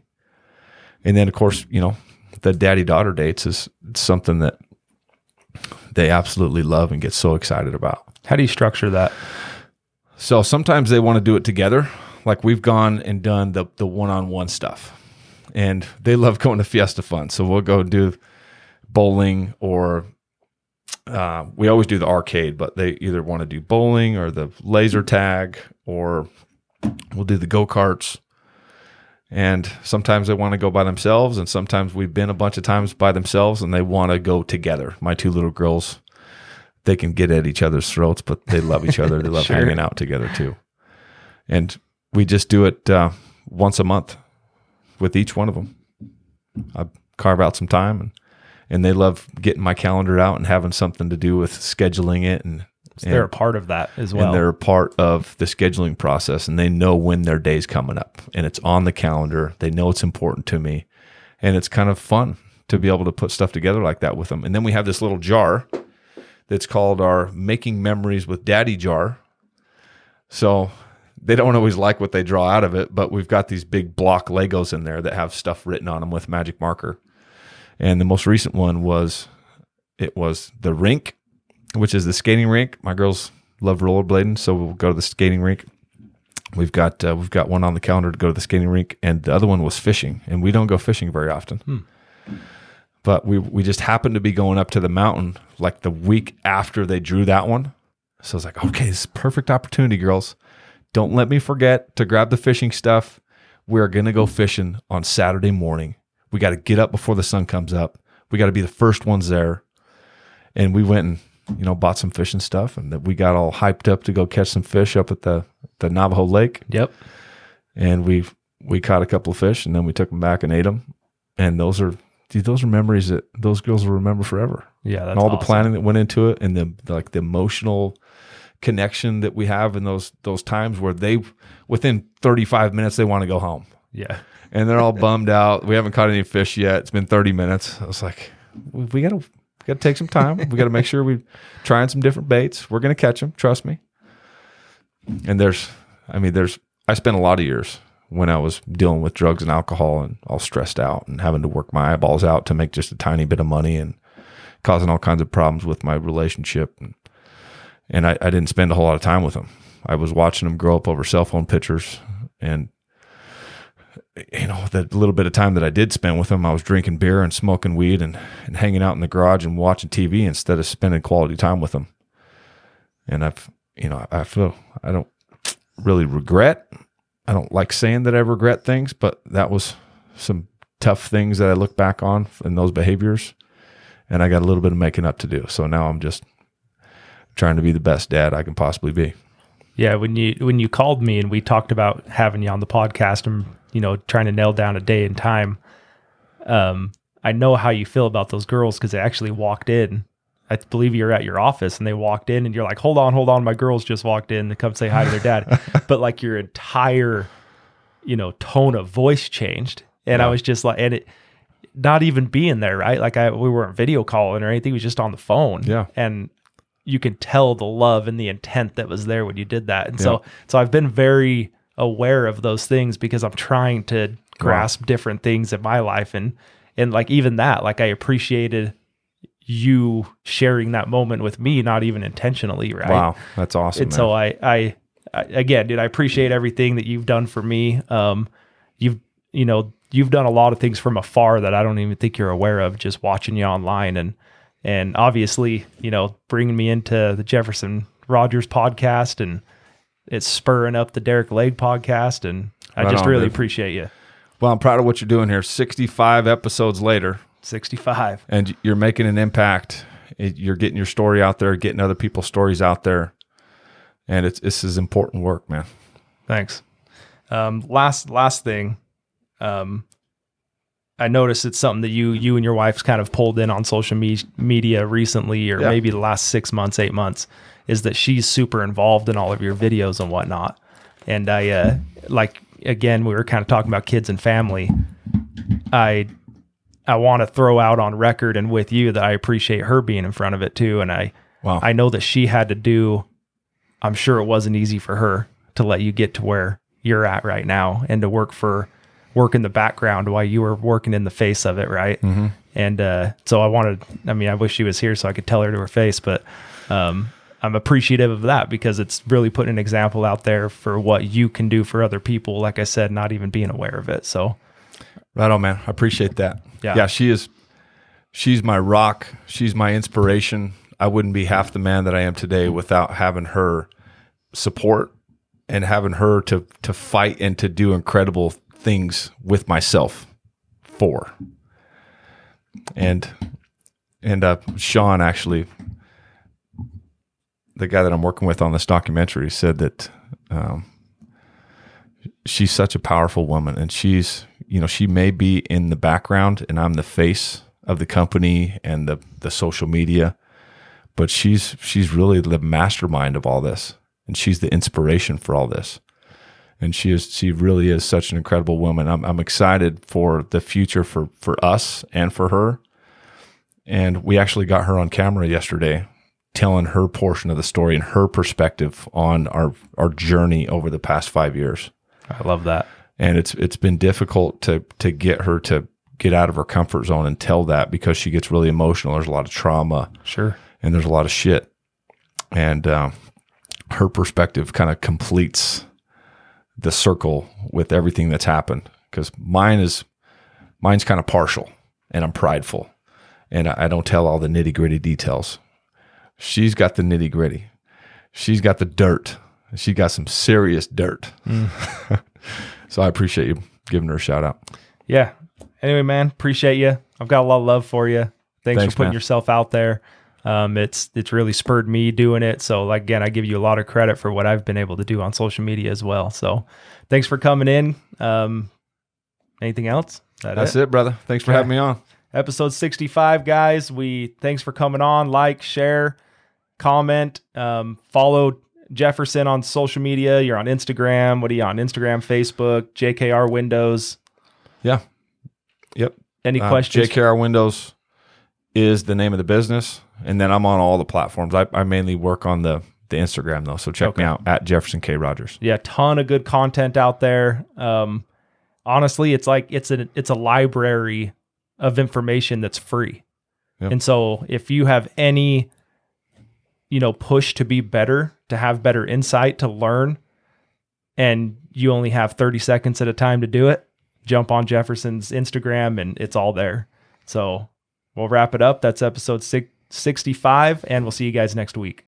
And then, of course, the daddy-daughter dates is something that they absolutely love and get so excited about.
How do you structure that?
So sometimes they want to do it together. Like we've gone and done the one-on-one stuff. And they love going to Fiesta Fun. So we'll go do bowling, or we always do the arcade, but they either want to do bowling or the laser tag, or we'll do the go-karts. And sometimes they want to go by themselves, and sometimes we've been a bunch of times by themselves, and they want to go together. My 2 little girls, they can get at each other's throats, but they love each other. They love
Sure.
hanging out together too. And we just do it once a month with each one of them. I carve out some time, and they love getting my calendar out and having something to do with scheduling it. And
they're a part of that as well.
And they're a part of the scheduling process, and they know when their day's coming up, and it's on the calendar. They know it's important to me, and it's kind of fun to be able to put stuff together like that with them. And then we have this little jar that's called our Making Memories with Daddy jar. So they don't always like what they draw out of it, but we've got these big block Legos in there that have stuff written on them with magic marker. And the most recent one was the rink, which is the skating rink. My girls love rollerblading, so we'll go to the skating rink. We've got one on the calendar to go to the skating rink, and the other one was fishing, and we don't go fishing very often. But we just happened to be going up to the mountain like the week after they drew that one. So I was like, okay, this is a perfect opportunity, girls. Don't let me forget to grab the fishing stuff. We're going to go fishing on Saturday morning. We got to get up before the sun comes up. We got to be the first ones there. And we went and, bought some fishing stuff, and we got all hyped up to go catch some fish up at the Navajo Lake.
Yep.
And we caught a couple of fish, and then we took them back and ate them. And those are memories that those girls will remember forever.
Yeah, that's
and all
awesome.
the planning that went into it, and the emotional connection that we have in those times where within 35 minutes they want to go home.
Yeah.
And they're all bummed out. We haven't caught any fish yet. It's been 30 minutes. I was like, we got to take some time. We got to make sure we're trying some different baits. We're going to catch them. Trust me. And I spent a lot of years when I was dealing with drugs and alcohol and all stressed out and having to work my eyeballs out to make just a tiny bit of money and causing all kinds of problems with my relationship. And I didn't spend a whole lot of time with them. I was watching them grow up over cell phone pictures, and the little bit of time that I did spend with them, I was drinking beer and smoking weed and hanging out in the garage and watching TV instead of spending quality time with them. And I feel I don't really regret. I don't like saying that I regret things, but that was some tough things that I look back on in those behaviors, and I got a little bit of making up to do. So now I'm just trying to be the best dad I can possibly be.
Yeah, when you called me and we talked about having you on the podcast and trying to nail down a day and time, I know how you feel about those girls because they actually walked in. I believe you're at your office and they walked in and you're like, hold on, my girls just walked in to come say hi to their dad. But like your entire, tone of voice changed. And I was just like, and it not even being there, right? Like we weren't video calling or anything. It was just on the phone.
Yeah.
And you could tell the love and the intent that was there when you did that. And so I've been very aware of those things because I'm trying to grasp different things in my life. And like, even that, like I appreciated you sharing that moment with me, not even intentionally. Right.
Wow. That's awesome.
And
man.
so I again, dude, I appreciate everything that you've done for me. You've done a lot of things from afar that I don't even think you're aware of, just watching you online. And obviously, bringing me into the Jefferson Rogers podcast, and it's spurring up the Derick Leg podcast. And I just really appreciate you.
Well, I'm proud of what you're doing here. 65 episodes later.
65.
And you're making an impact. You're getting your story out there, getting other people's stories out there. And this is important work, man.
Thanks. Last thing. I noticed it's something that you and your wife's kind of pulled in on social media recently, or maybe the last 6 months, 8 months, is that she's super involved in all of your videos and whatnot. And again, we were kind of talking about kids and family. I want to throw out on record and with you that I appreciate her being in front of it too. And I know that she had to do, I'm sure it wasn't easy for her to let you get to where you're at right now and to work in the background while you were working in the face of it. Right. Mm-hmm. And so I wish she was here so I could tell her to her face, but I'm appreciative of that because it's really putting an example out there for what you can do for other people. Like I said, not even being aware of it. So
right on, man. I appreciate that.
Yeah.
She's my rock. She's my inspiration. I wouldn't be half the man that I am today without having her support and having her to fight and to do incredible things with myself for. And Sean, actually, the guy that I'm working with on this documentary, said that she's such a powerful woman, and she's, she may be in the background and I'm the face of the company and the social media, but she's really the mastermind of all this, and she's the inspiration for all this. And she really is such an incredible woman. I'm excited for the future for us and for her. And we actually got her on camera yesterday telling her portion of the story and her perspective on our journey over the past 5 years.
I love that.
And it's been difficult to get her to get out of her comfort zone and tell that, because she gets really emotional. There's a lot of trauma.
Sure. And
there's a lot of shit. And her perspective kind of completes the circle with everything that's happened, because mine's kind of partial, and I'm prideful, and I don't tell all the nitty gritty details. She's got the nitty gritty. She's got the dirt. She got some serious dirt. So I appreciate you giving her a shout out.
Yeah. Anyway, man, appreciate you. I've got a lot of love for you. Thanks for putting yourself out there. It's really spurred me doing it. So again, I give you a lot of credit for what I've been able to do on social media as well. So thanks for coming in. Anything else?
That's it, brother. Thanks for having me on.
Episode 65, guys. Thanks for coming on. Like, share, comment, follow Jefferson on social media. You're on Instagram. What are you on? Instagram, Facebook, JKR Windows.
Yeah. Yep.
Any questions?
JKR Windows is the name of the business. And then I'm on all the platforms. I mainly work on the Instagram though. So check me out at Jefferson K. Rogers.
Yeah. Ton of good content out there. Honestly, it's like, it's a library of information that's free.
Yep.
And so if you have any, push to be better, to have better insight, to learn, and you only have 30 seconds at a time to do it, jump on Jefferson's Instagram and it's all there. So we'll wrap it up. That's episode 65, and we'll see you guys next week.